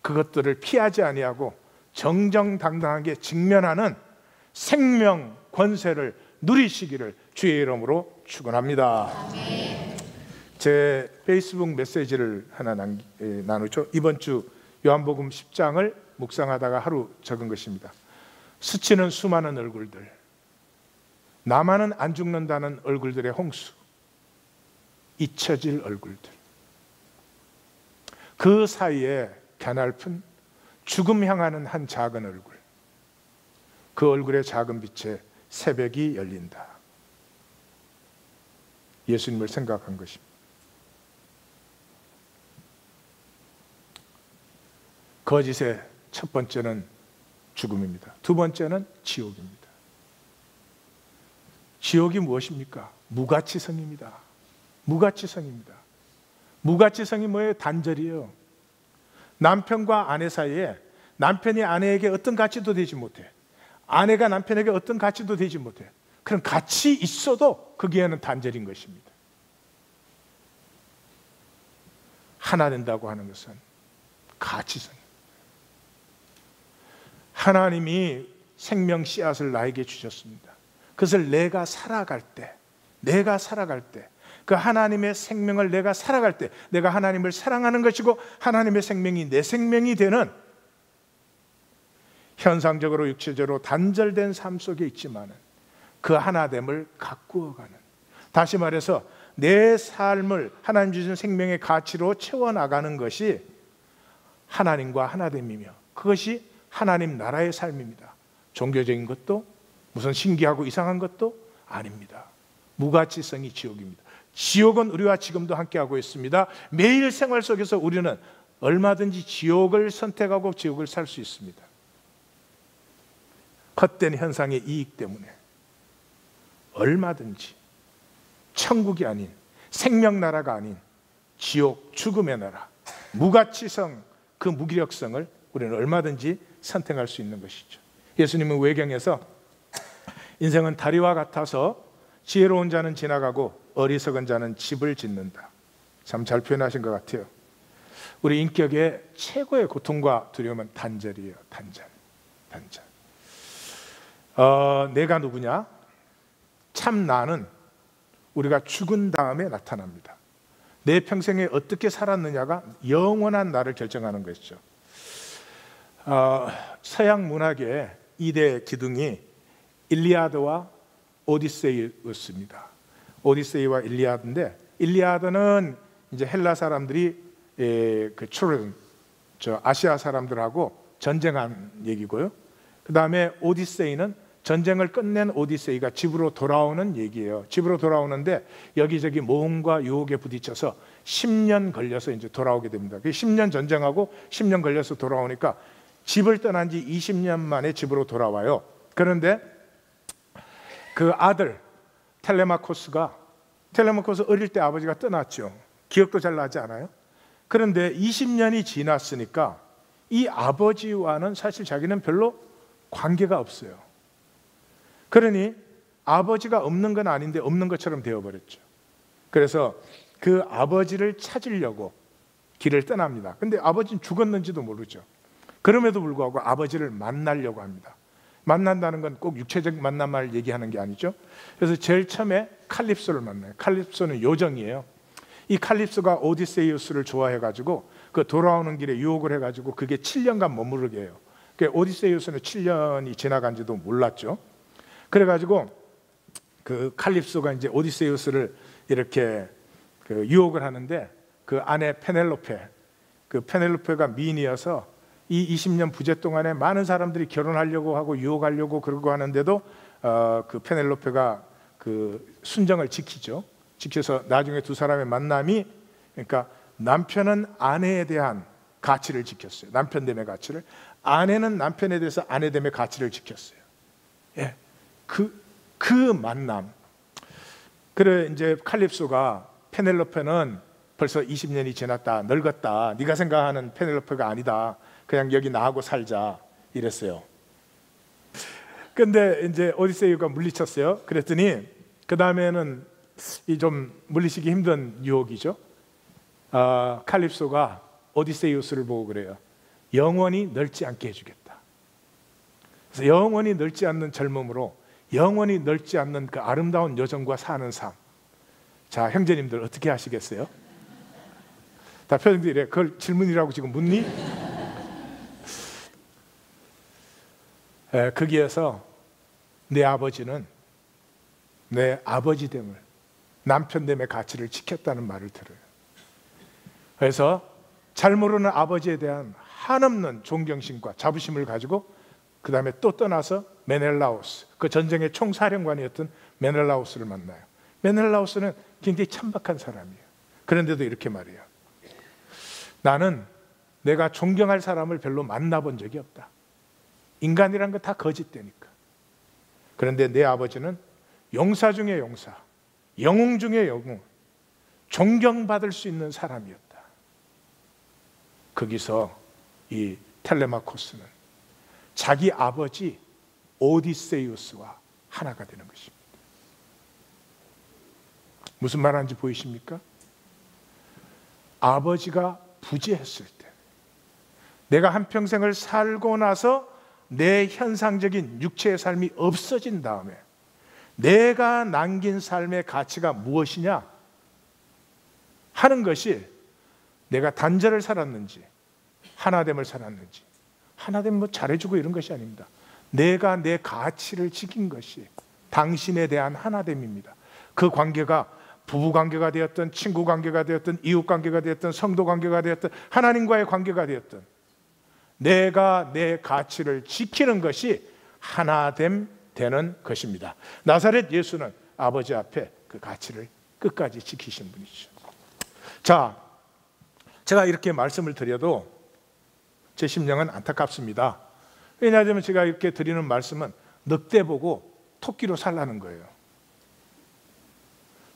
그것들을 피하지 아니하고 정정당당하게 직면하는 생명 권세를 누리시기를 주의 이름으로 축원합니다. 제 페이스북 메시지를 하나 나누죠. 이번 주 요한복음 10장을 묵상하다가 하루 적은 것입니다. 스치는 수많은 얼굴들, 나만은 안 죽는다는 얼굴들의 홍수, 잊혀질 얼굴들, 그 사이에 가냘픈 죽음 향하는 한 작은 얼굴, 그 얼굴의 작은 빛에 새벽이 열린다. 예수님을 생각한 것입니다. 거짓의 첫 번째는 죽음입니다. 두 번째는 지옥입니다. 지옥이 무엇입니까? 무가치성입니다. 무가치성입니다. 무가치성이 뭐예요? 단절이에요. 남편과 아내 사이에 남편이 아내에게 어떤 가치도 되지 못해. 아내가 남편에게 어떤 가치도 되지 못해. 그럼 같이 있어도 거기에는 단절인 것입니다. 하나 된다고 하는 것은 가치성이에요. 하나님이 생명 씨앗을 나에게 주셨습니다. 그것을 내가 살아갈 때, 그 하나님의 생명을 내가 살아갈 때, 내가 하나님을 사랑하는 것이고 하나님의 생명이 내 생명이 되는, 현상적으로 육체적으로 단절된 삶 속에 있지만 그 하나됨을 가꾸어가는, 다시 말해서 내 삶을 하나님 주신 생명의 가치로 채워나가는 것이 하나님과 하나됨이며, 그것이 하나님 나라의 삶입니다. 종교적인 것도 무슨 신기하고 이상한 것도 아닙니다. 무가치성이 지옥입니다. 지옥은 우리와 지금도 함께하고 있습니다. 매일 생활 속에서 우리는 얼마든지 지옥을 선택하고 지옥을 살 수 있습니다. 헛된 현상의 이익 때문에 얼마든지 천국이 아닌, 생명나라가 아닌 지옥, 죽음의 나라, 무가치성, 그 무기력성을 우리는 얼마든지 선택할 수 있는 것이죠. 예수님은 외경에서 인생은 다리와 같아서 지혜로운 자는 지나가고 어리석은 자는 집을 짓는다. 참 잘 표현하신 것 같아요. 우리 인격의 최고의 고통과 두려움은 단절이에요. 단절. 내가 누구냐? 참 나는 우리가 죽은 다음에 나타납니다. 내 평생에 어떻게 살았느냐가 영원한 나를 결정하는 것이죠. 서양 문학의 2대 기둥이 일리아드와 오디세이였습니다. 오디세이와 일리아드인데, 일리아드는 이제 헬라 사람들이 아시아 사람들하고 전쟁한 얘기고요. 그 다음에 오디세이는 전쟁을 끝낸 오디세이가 집으로 돌아오는 얘기예요. 집으로 돌아오는데 여기저기 모험과 유혹에 부딪혀서 10년 걸려서 이제 돌아오게 됩니다. 10년 전쟁하고 10년 걸려서 돌아오니까 집을 떠난 지 20년 만에 집으로 돌아와요. 그런데 그 아들 텔레마코스 어릴 때 아버지가 떠났죠. 기억도 잘 나지 않아요? 그런데 20년이 지났으니까 이 아버지와는 사실 자기는 별로 관계가 없어요. 그러니 아버지가 없는 건 아닌데 없는 것처럼 되어버렸죠. 그래서 그 아버지를 찾으려고 길을 떠납니다. 근데 아버지는 죽었는지도 모르죠. 그럼에도 불구하고 아버지를 만나려고 합니다. 만난다는 건 꼭 육체적 만남을 얘기하는 게 아니죠. 그래서 제일 처음에 칼립소를 만나요. 칼립소는 요정이에요. 이 칼립소가 오디세이우스를 좋아해가지고 그 돌아오는 길에 유혹을 해가지고 그게 7년간 머무르게 해요. 오디세이우스는 7년이 지나간지도 몰랐죠. 그래가지고 그 칼립소가 이제 오디세이우스를 이렇게 유혹을 하는데, 그 아내 페넬로페가 미인이어서 이 20년 부재 동안에 많은 사람들이 결혼하려고 하고 유혹하려고 그러고 하는데도 그 페넬로페가 그 순정을 지켜서 나중에 두 사람의 만남이, 그러니까 남편은 아내에 대한 가치를 지켰어요. 남편됨의 가치를. 아내는 남편에 대해서 아내됨의 가치를 지켰어요. 예, 그 만남. 그래 이제 칼립소가, 페넬로페는 벌써 20년이 지났다, 늙었다, 네가 생각하는 페넬로페가 아니다, 그냥 여기 나하고 살자 이랬어요. 근데 이제 오디세이가 물리쳤어요. 그랬더니 그 다음에는 이 좀 물리치기 힘든 유혹이죠. 칼립소가 오디세이우스를 보고 그래요. 영원히 늙지 않게 해주겠다. 그래서 영원히 늙지 않는 젊음으로 영원히 늙지 않는 그 아름다운 여정과 사는 삶. 자, 형제님들 어떻게 하시겠어요? 다 표정들이 이래. 그걸 질문이라고 지금 묻니? 거기에서 내 아버지는 내 아버지됨을, 남편됨의 가치를 지켰다는 말을 들어요. 그래서 잘 모르는 아버지에 대한 한없는 존경심과 자부심을 가지고 그 다음에 또 떠나서 메넬라우스, 그 전쟁의 총사령관이었던 메넬라우스를 만나요. 메넬라우스는 굉장히 천박한 사람이에요. 그런데도 이렇게 말해요. 나는 내가 존경할 사람을 별로 만나본 적이 없다. 인간이란 건 다 거짓되니까. 그런데 내 아버지는 용사 중에 용사, 영웅 중에 영웅, 존경받을 수 있는 사람이었다. 거기서 이 텔레마코스는 자기 아버지 오디세우스와 하나가 되는 것입니다. 무슨 말하는지 보이십니까? 아버지가 부재했을 때, 내가 한평생을 살고 나서 내 현상적인 육체의 삶이 없어진 다음에 내가 남긴 삶의 가치가 무엇이냐 하는 것이, 내가 단절을 살았는지 하나됨을 살았는지, 하나됨 뭐 잘해주고 이런 것이 아닙니다. 내가 내 가치를 지킨 것이 당신에 대한 하나됨입니다. 그 관계가 부부 관계가 되었든, 친구 관계가 되었든, 이웃 관계가 되었든, 성도 관계가 되었든, 하나님과의 관계가 되었든, 내가 내 가치를 지키는 것이 하나됨 되는 것입니다. 나사렛 예수는 아버지 앞에 그 가치를 끝까지 지키신 분이죠. 자, 제가 이렇게 말씀을 드려도 제 심령은 안타깝습니다. 왜냐하면 제가 이렇게 드리는 말씀은 늑대 보고 토끼로 살라는 거예요.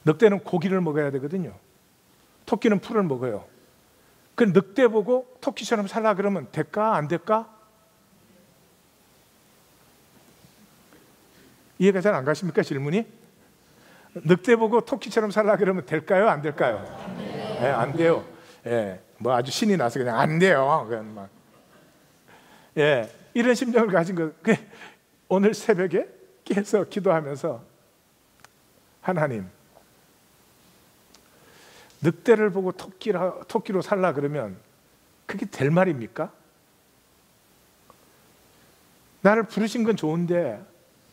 늑대는 고기를 먹어야 되거든요. 토끼는 풀을 먹어요. 그 늑대 보고 토끼처럼 살라 그러면 될까 안 될까? 이해가 잘 안 가십니까, 질문이? 늑대 보고 토끼처럼 살라 그러면 될까요, 안 될까요? 네, 안 돼요. 예, 뭐 아주 신이 나서 그냥 안 돼요. 그냥 막. 예, 이런 심정을 가진 거. 오늘 새벽에 깨서 기도하면서, 하나님, 늑대를 보고 토끼로 살라 그러면 그게 될 말입니까? 나를 부르신 건 좋은데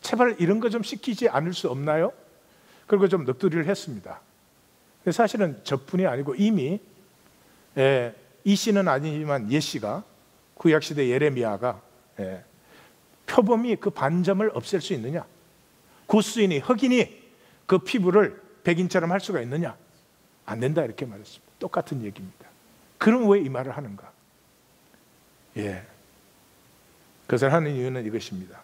제발 이런 거 좀 시키지 않을 수 없나요? 그리고 좀 넋두리를 했습니다. 사실은 저뿐이 아니고 이미 이 씨는 아니지만 예 씨가, 구약시대 예레미야가 표범이 그 반점을 없앨 수 있느냐, 구스인이, 흑인이 그 피부를 백인처럼 할 수가 있느냐, 안 된다, 이렇게 말했습니다. 똑같은 얘기입니다. 그럼 왜 이 말을 하는가? 그것을 하는 이유는 이것입니다.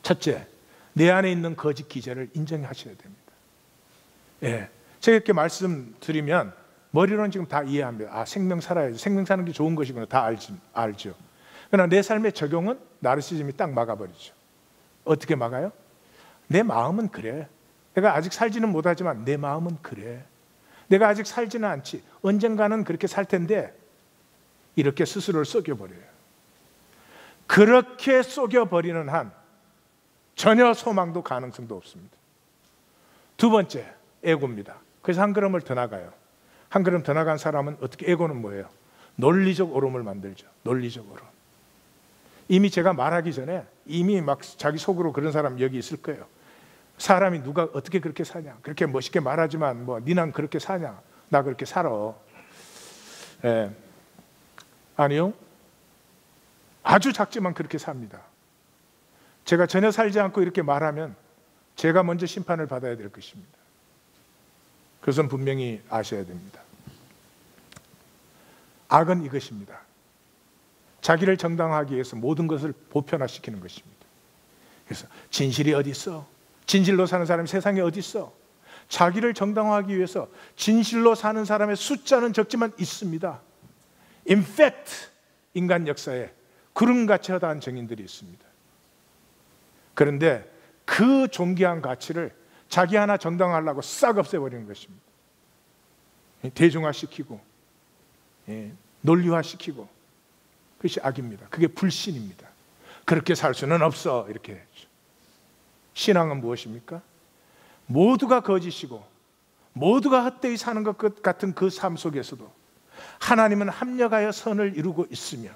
첫째, 내 안에 있는 거짓 기제를 인정하셔야 됩니다. 제가 이렇게 말씀드리면 머리로는 지금 다 이해합니다. 아, 생명 살아야지, 생명 사는 게 좋은 것이구나, 다 알죠. 그러나 내 삶의 적용은 나르시즘이 딱 막아버리죠. 어떻게 막아요? 내 마음은 그래. 내가 아직 살지는 못하지만 내 마음은 그래. 내가 아직 살지는 않지, 언젠가는 그렇게 살 텐데, 이렇게 스스로를 속여버려요. 그렇게 속여버리는 한 전혀 소망도 가능성도 없습니다. 두 번째, 에고입니다. 그래서 한 걸음을 더 나가요. 한 걸음 더 나간 사람은 어떻게, 에고는 뭐예요? 논리적 오름을 만들죠. 논리적 오름. 이미 제가 말하기 전에 이미 막 자기 속으로 그런 사람 여기 있을 거예요. 사람이 누가 어떻게 그렇게 사냐, 그렇게 멋있게 말하지만 뭐 니는 그렇게 사냐, 나 그렇게 살아. 아니요, 아주 작지만 그렇게 삽니다. 제가 전혀 살지 않고 이렇게 말하면 제가 먼저 심판을 받아야 될 것입니다. 그것은 분명히 아셔야 됩니다. 악은 이것입니다. 자기를 정당화하기 위해서 모든 것을 보편화시키는 것입니다. 그래서 진실이 어디 있어? 진실로 사는 사람이 세상에 어디 있어? 자기를 정당화하기 위해서 진실로 사는 사람의 숫자는 적지만 있습니다. In fact, 인간 역사에 구름같이 허다한 정인들이 있습니다. 그런데 그 존귀한 가치를 자기 하나 정당화하려고 싹 없애버리는 것입니다. 대중화시키고 논리화시키고, 그것이 악입니다. 그게 불신입니다. 그렇게 살 수는 없어, 이렇게 했죠. 신앙은 무엇입니까? 모두가 거짓이고 모두가 헛되이 사는 것 같은 그 삶 속에서도 하나님은 합력하여 선을 이루고 있으며,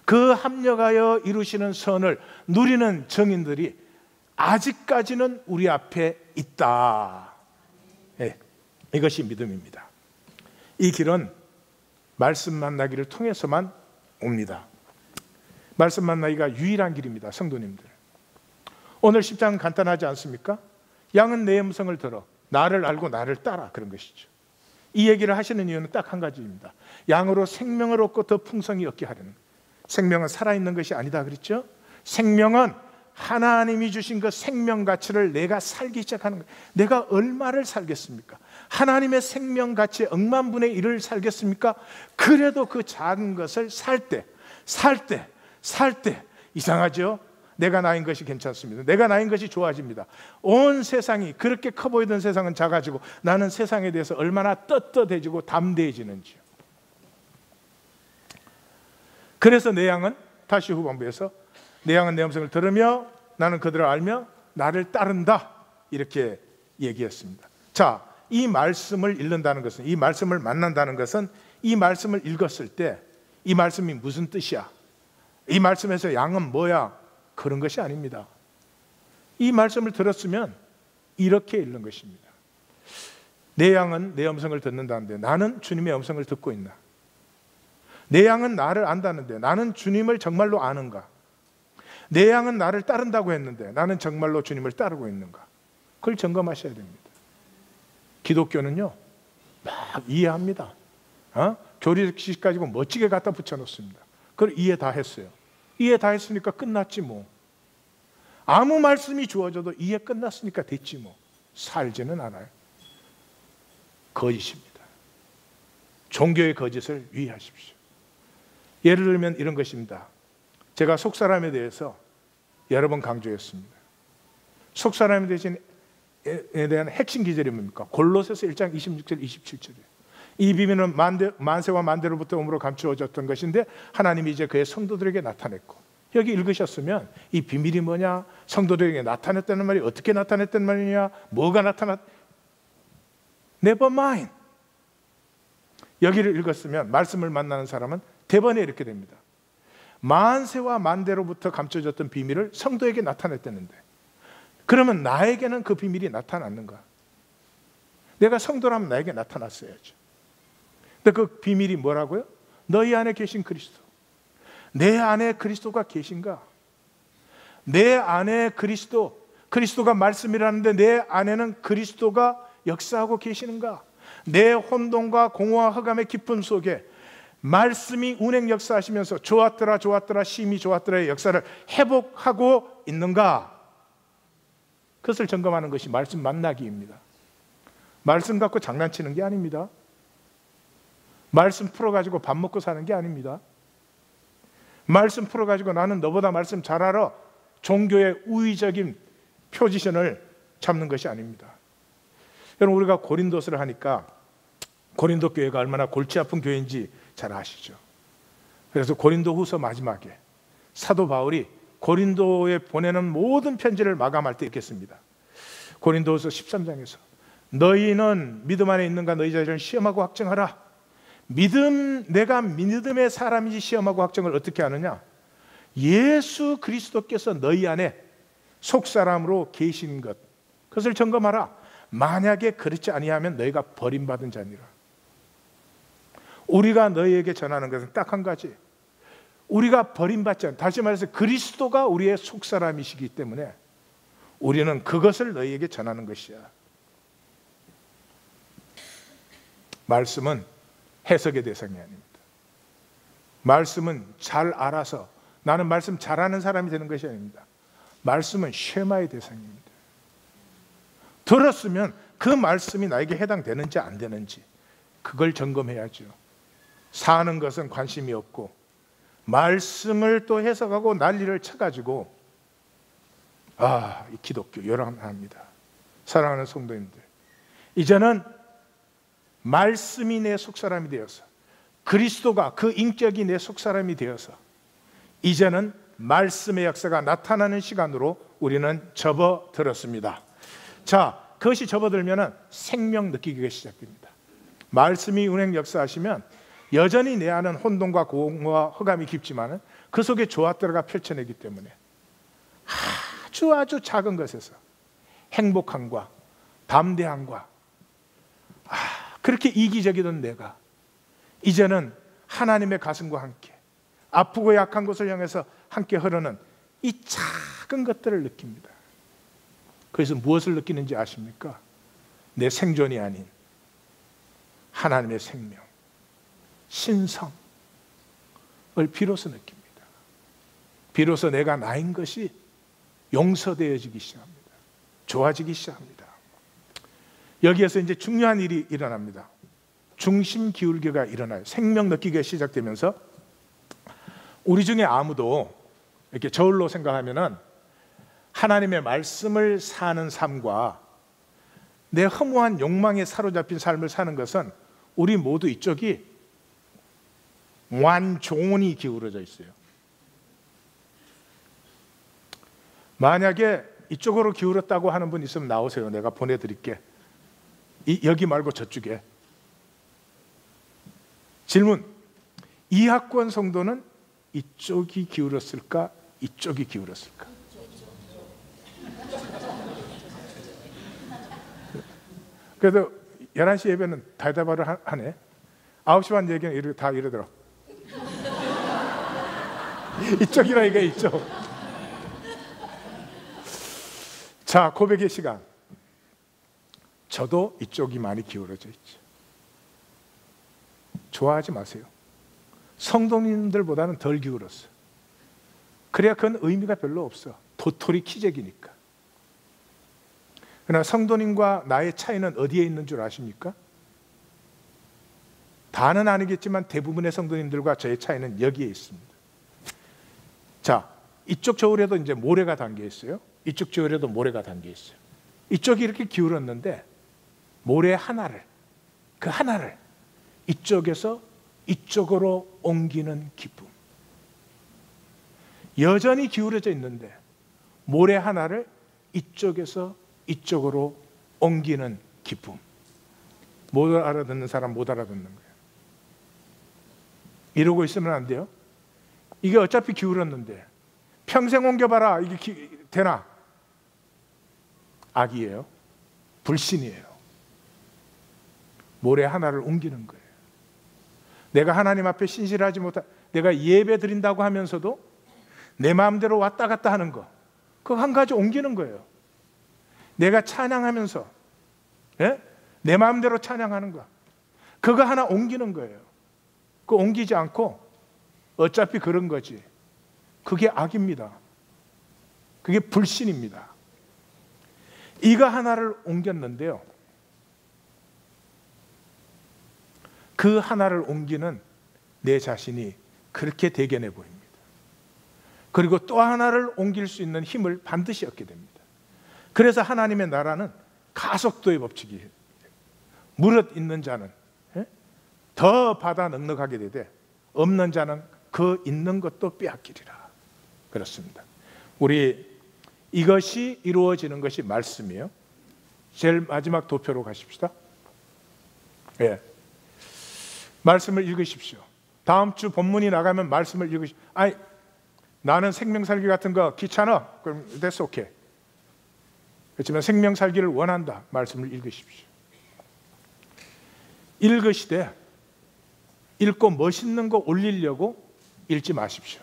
그 합력하여 이루시는 선을 누리는 정인들이 아직까지는 우리 앞에 있다. 이것이 믿음입니다. 이 길은 말씀 만나기를 통해서만 옵니다. 말씀 만나기가 유일한 길입니다. 성도님들, 오늘 10장은 간단하지 않습니까? 양은 내 음성을 들어 나를 알고 나를 따라, 그런 것이죠. 이 얘기를 하시는 이유는 딱 한 가지입니다. 양으로 생명을 얻고 더 풍성히 얻게 하려는. 생명은 살아있는 것이 아니다 그랬죠? 생명은 하나님이 주신 그 생명 가치를 내가 살기 시작하는 거예요. 내가 얼마를 살겠습니까? 하나님의 생명같이 억만분의 1을 살겠습니까? 그래도 그 작은 것을 살 때 이상하죠? 내가 나인 것이 괜찮습니다. 내가 나인 것이 좋아집니다. 온 세상이 그렇게 커 보이던 세상은 작아지고 나는 세상에 대해서 얼마나 떳떳해지고 담대해지는지요. 그래서 내 양은 다시 후반부에서 내 양은 내 음성을 들으며 나는 그들을 알며 나를 따른다 이렇게 얘기했습니다. 자, 이 말씀을 읽는다는 것은, 이 말씀을 만난다는 것은, 이 말씀을 읽었을 때 이 말씀이 무슨 뜻이야? 이 말씀에서 양은 뭐야? 그런 것이 아닙니다. 이 말씀을 들었으면 이렇게 읽는 것입니다. 내 양은 내 음성을 듣는다는데 나는 주님의 음성을 듣고 있나? 내 양은 나를 안다는데 나는 주님을 정말로 아는가? 내 양은 나를 따른다고 했는데 나는 정말로 주님을 따르고 있는가? 그걸 점검하셔야 됩니다. 기독교는요 막 이해합니다. 교리식 가지고 멋지게 갖다 붙여놓습니다. 그걸 이해 다 했어요. 이해 다 했으니까 끝났지 뭐. 아무 말씀이 주어져도 이해 끝났으니까 됐지 뭐. 살지는 않아요. 거짓입니다. 종교의 거짓을 유의하십시오. 예를 들면 이런 것입니다. 제가 속사람에 대해서 여러 번 강조했습니다. 속사람에 대한 핵심 기절이 뭡니까? 골로새서 1장 26절 27절이에요. 이 비밀은 만세와 만대로부터 몸으로 감추어졌던 것인데 하나님이 이제 그의 성도들에게 나타냈고, 여기 읽으셨으면 이 비밀이 뭐냐, 성도들에게 나타냈다는 말이 어떻게 나타냈단 말이냐, 뭐가 Never mind. 여기를 읽었으면 말씀을 만나는 사람은 대번에 이렇게 됩니다. 만세와 만대로부터 감춰졌던 비밀을 성도에게 나타냈다는데 그러면 나에게는 그 비밀이 나타났는가? 내가 성도라면 나에게 나타났어야죠. 근데 그 비밀이 뭐라고요? 너희 안에 계신 그리스도. 내 안에 그리스도가 계신가? 내 안에 그리스도가 말씀이라는데 내 안에는 그리스도가 역사하고 계시는가? 내 혼돈과 공허와 흑암의 깊은 속에 말씀이 운행 역사하시면서 좋았더라 심히 좋았더라의 역사를 회복하고 있는가? 그것을 점검하는 것이 말씀 만나기입니다. 말씀 갖고 장난치는 게 아닙니다. 말씀 풀어가지고 밥 먹고 사는 게 아닙니다. 말씀 풀어가지고 나는 너보다 말씀 잘 알아, 종교의 우위적인 포지션을 잡는 것이 아닙니다. 여러분, 우리가 고린도서를 하니까 고린도 교회가 얼마나 골치 아픈 교회인지 잘 아시죠? 그래서 고린도 후서 마지막에 사도 바울이 고린도에 보내는 모든 편지를 마감할 때 이렇게 씁니다. 고린도후서 13장에서 너희는 믿음 안에 있는가 너희 자신을 시험하고 확증하라. 내가 믿음의 사람인지 시험하고 확증을 어떻게 하느냐? 예수 그리스도께서 너희 안에 속사람으로 계신 것, 그것을 점검하라. 만약에 그렇지 아니하면 너희가 버림받은 자니라. 우리가 너희에게 전하는 것은 딱 한 가지. 우리가 버림받지 않아. 다시 말해서 그리스도가 우리의 속사람이시기 때문에 우리는 그것을 너희에게 전하는 것이야. 말씀은 해석의 대상이 아닙니다. 말씀은 잘 알아서 나는 말씀 잘하는 사람이 되는 것이 아닙니다. 말씀은 쉐마의 대상입니다. 들었으면 그 말씀이 나에게 해당되는지 안 되는지 그걸 점검해야죠. 사는 것은 관심이 없고 말씀을 또 해석하고 난리를 쳐가지고 이 기독교 요란합니다. 사랑하는 성도님들, 이제는 말씀이 내 속사람이 되어서 그리스도가 그 인격이 내 속사람이 되어서 이제는 말씀의 역사가 나타나는 시간으로 우리는 접어들었습니다. 자, 그것이 접어들면 생명 느끼기가 시작됩니다. 말씀이 운행 역사하시면 여전히 내 안은 혼돈과 공허와 흑암이 깊지만 그 속에 좋았더라가 펼쳐내기 때문에 아주 작은 것에서 행복함과 담대함과 그렇게 이기적이던 내가 이제는 하나님의 가슴과 함께 아프고 약한 곳을 향해서 함께 흐르는 이 작은 것들을 느낍니다. 그래서 무엇을 느끼는지 아십니까? 내 생존이 아닌 하나님의 생명, 신성을 비로소 느낍니다. 비로소 내가 나인 것이 용서되어지기 시작합니다. 좋아지기 시작합니다. 여기에서 이제 중요한 일이 일어납니다. 중심 기울기가 일어나요. 생명 느끼기가 시작되면서 우리 중에 아무도 이렇게 저울로 생각하면은 하나님의 말씀을 사는 삶과 내 허무한 욕망에 사로잡힌 삶을 사는 것은 우리 모두 이쪽이 완전히 기울어져 있어요. 만약에 이쪽으로 기울었다고 하는 분 있으면 나오세요. 내가 보내드릴게. 여기 말고 저쪽에. 질문. 이학권 성도는 이쪽이 기울었을까? 이쪽이 기울었을까? 그래도 11시 예배는 대답을 하네. 9시 반 얘기는 다 이러더라. 이쪽이라 이게 이쪽. 자, 고백의 시간. 저도 이쪽이 많이 기울어져 있죠. 좋아하지 마세요. 성도님들보다는 덜 기울었어. 그래야 그건 의미가 별로 없어. 도토리 키재기니까. 그러나 성도님과 나의 차이는 어디에 있는 줄 아십니까? 다는 아니겠지만 대부분의 성도님들과 저의 차이는 여기에 있습니다. 자, 이쪽 저울에도 이제 모래가 담겨 있어요. 이쪽 저울에도 모래가 담겨 있어요. 이쪽이 이렇게 기울었는데 모래 하나를, 그 하나를 이쪽에서 이쪽으로 옮기는 기쁨. 여전히 기울어져 있는데 모래 하나를 이쪽에서 이쪽으로 옮기는 기쁨. 못 알아듣는 사람 못 알아듣는 거예요. 이러고 있으면 안 돼요. 이게 어차피 기울었는데 평생 옮겨봐라. 이게 되나? 악이에요. 불신이에요. 모래 하나를 옮기는 거예요. 내가 하나님 앞에 신실하지 못한, 내가 예배 드린다고 하면서도 내 마음대로 왔다 갔다 하는 거, 그거 한 가지 옮기는 거예요. 내가 찬양하면서 내 마음대로 찬양하는 거, 그거 하나 옮기는 거예요. 그거 옮기지 않고 어차피 그런 거지. 그게 악입니다. 그게 불신입니다. 이거 하나를 옮겼는데요, 그 하나를 옮기는 내 자신이 그렇게 대견해 보입니다. 그리고 또 하나를 옮길 수 있는 힘을 반드시 얻게 됩니다. 그래서 하나님의 나라는 가속도의 법칙이에요. 무릇 있는 자는 더 받아 넉넉하게 되되 없는 자는 그 있는 것도 빼앗기리라. 그렇습니다. 우리 이것이 이루어지는 것이 말씀이에요. 제일 마지막 도표로 가십시다. 예. 말씀을 읽으십시오. 다음 주 본문이 나가면 말씀을 읽으십시오. 아니, 나는 생명살기 같은 거 귀찮아. 그럼 that's okay. 그렇지만 생명살기를 원한다. 말씀을 읽으십시오. 읽으시되 읽고 멋있는 거 올리려고 읽지 마십시오.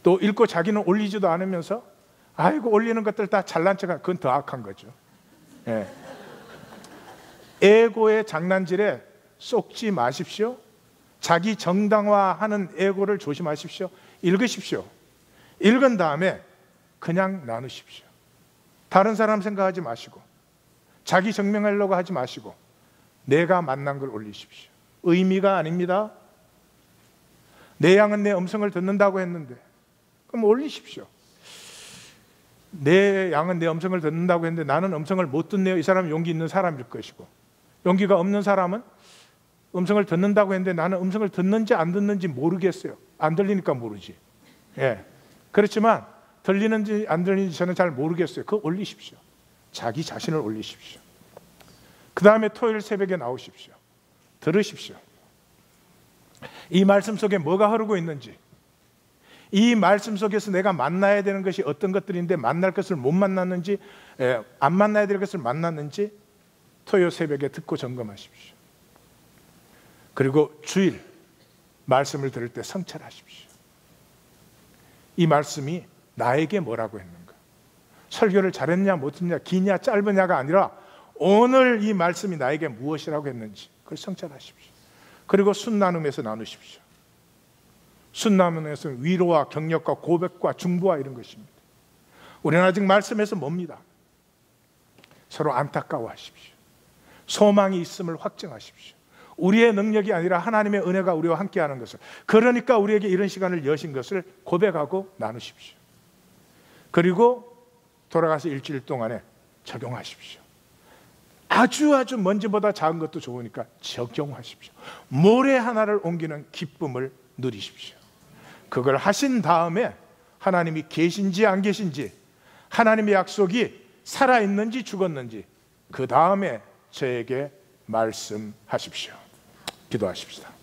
또 읽고 자기는 올리지도 않으면서 아이고 올리는 것들 다 잘난 척한, 그건 더 악한 거죠. 예. 에고의 장난질에 쏙지 마십시오. 자기 정당화하는 에고를 조심하십시오. 읽으십시오. 읽은 다음에 그냥 나누십시오. 다른 사람 생각하지 마시고 자기 증명하려고 하지 마시고 내가 만난 걸 올리십시오. 의미가 아닙니다. 내 양은 내 음성을 듣는다고 했는데 그럼 올리십시오. 내 양은 내 음성을 듣는다고 했는데 나는 음성을 못 듣네요. 이 사람은 용기 있는 사람일 것이고, 용기가 없는 사람은 음성을 듣는다고 했는데 나는 음성을 듣는지 안 듣는지 모르겠어요. 안 들리니까 모르지. 예. 그렇지만 들리는지 안 들리는지 저는 잘 모르겠어요. 그거 올리십시오. 자기 자신을 올리십시오. 그 다음에 토요일 새벽에 나오십시오. 들으십시오. 이 말씀 속에 뭐가 흐르고 있는지, 이 말씀 속에서 내가 만나야 되는 것이 어떤 것들인데 만날 것을 못 만났는지, 안 만나야 될 것을 만났는지 토요일 새벽에 듣고 점검하십시오. 그리고 주일 말씀을 들을 때 성찰하십시오. 이 말씀이 나에게 뭐라고 했는가? 설교를 잘했냐 못했냐, 기냐 짧으냐가 아니라 오늘 이 말씀이 나에게 무엇이라고 했는지 그걸 성찰하십시오. 그리고 순 나눔에서 나누십시오. 순 나눔에서 위로와 격려과 고백과 중보와 이런 것입니다. 우리는 아직 말씀에서 멉니다. 서로 안타까워하십시오. 소망이 있음을 확증하십시오. 우리의 능력이 아니라 하나님의 은혜가 우리와 함께하는 것을, 그러니까 우리에게 이런 시간을 여신 것을 고백하고 나누십시오. 그리고 돌아가서 일주일 동안에 적용하십시오. 아주 먼지보다 작은 것도 좋으니까 적용하십시오. 모래 하나를 옮기는 기쁨을 누리십시오. 그걸 하신 다음에 하나님이 계신지 안 계신지, 하나님의 약속이 살아있는지 죽었는지, 그 다음에 저에게 말씀하십시오. 기도하십시다.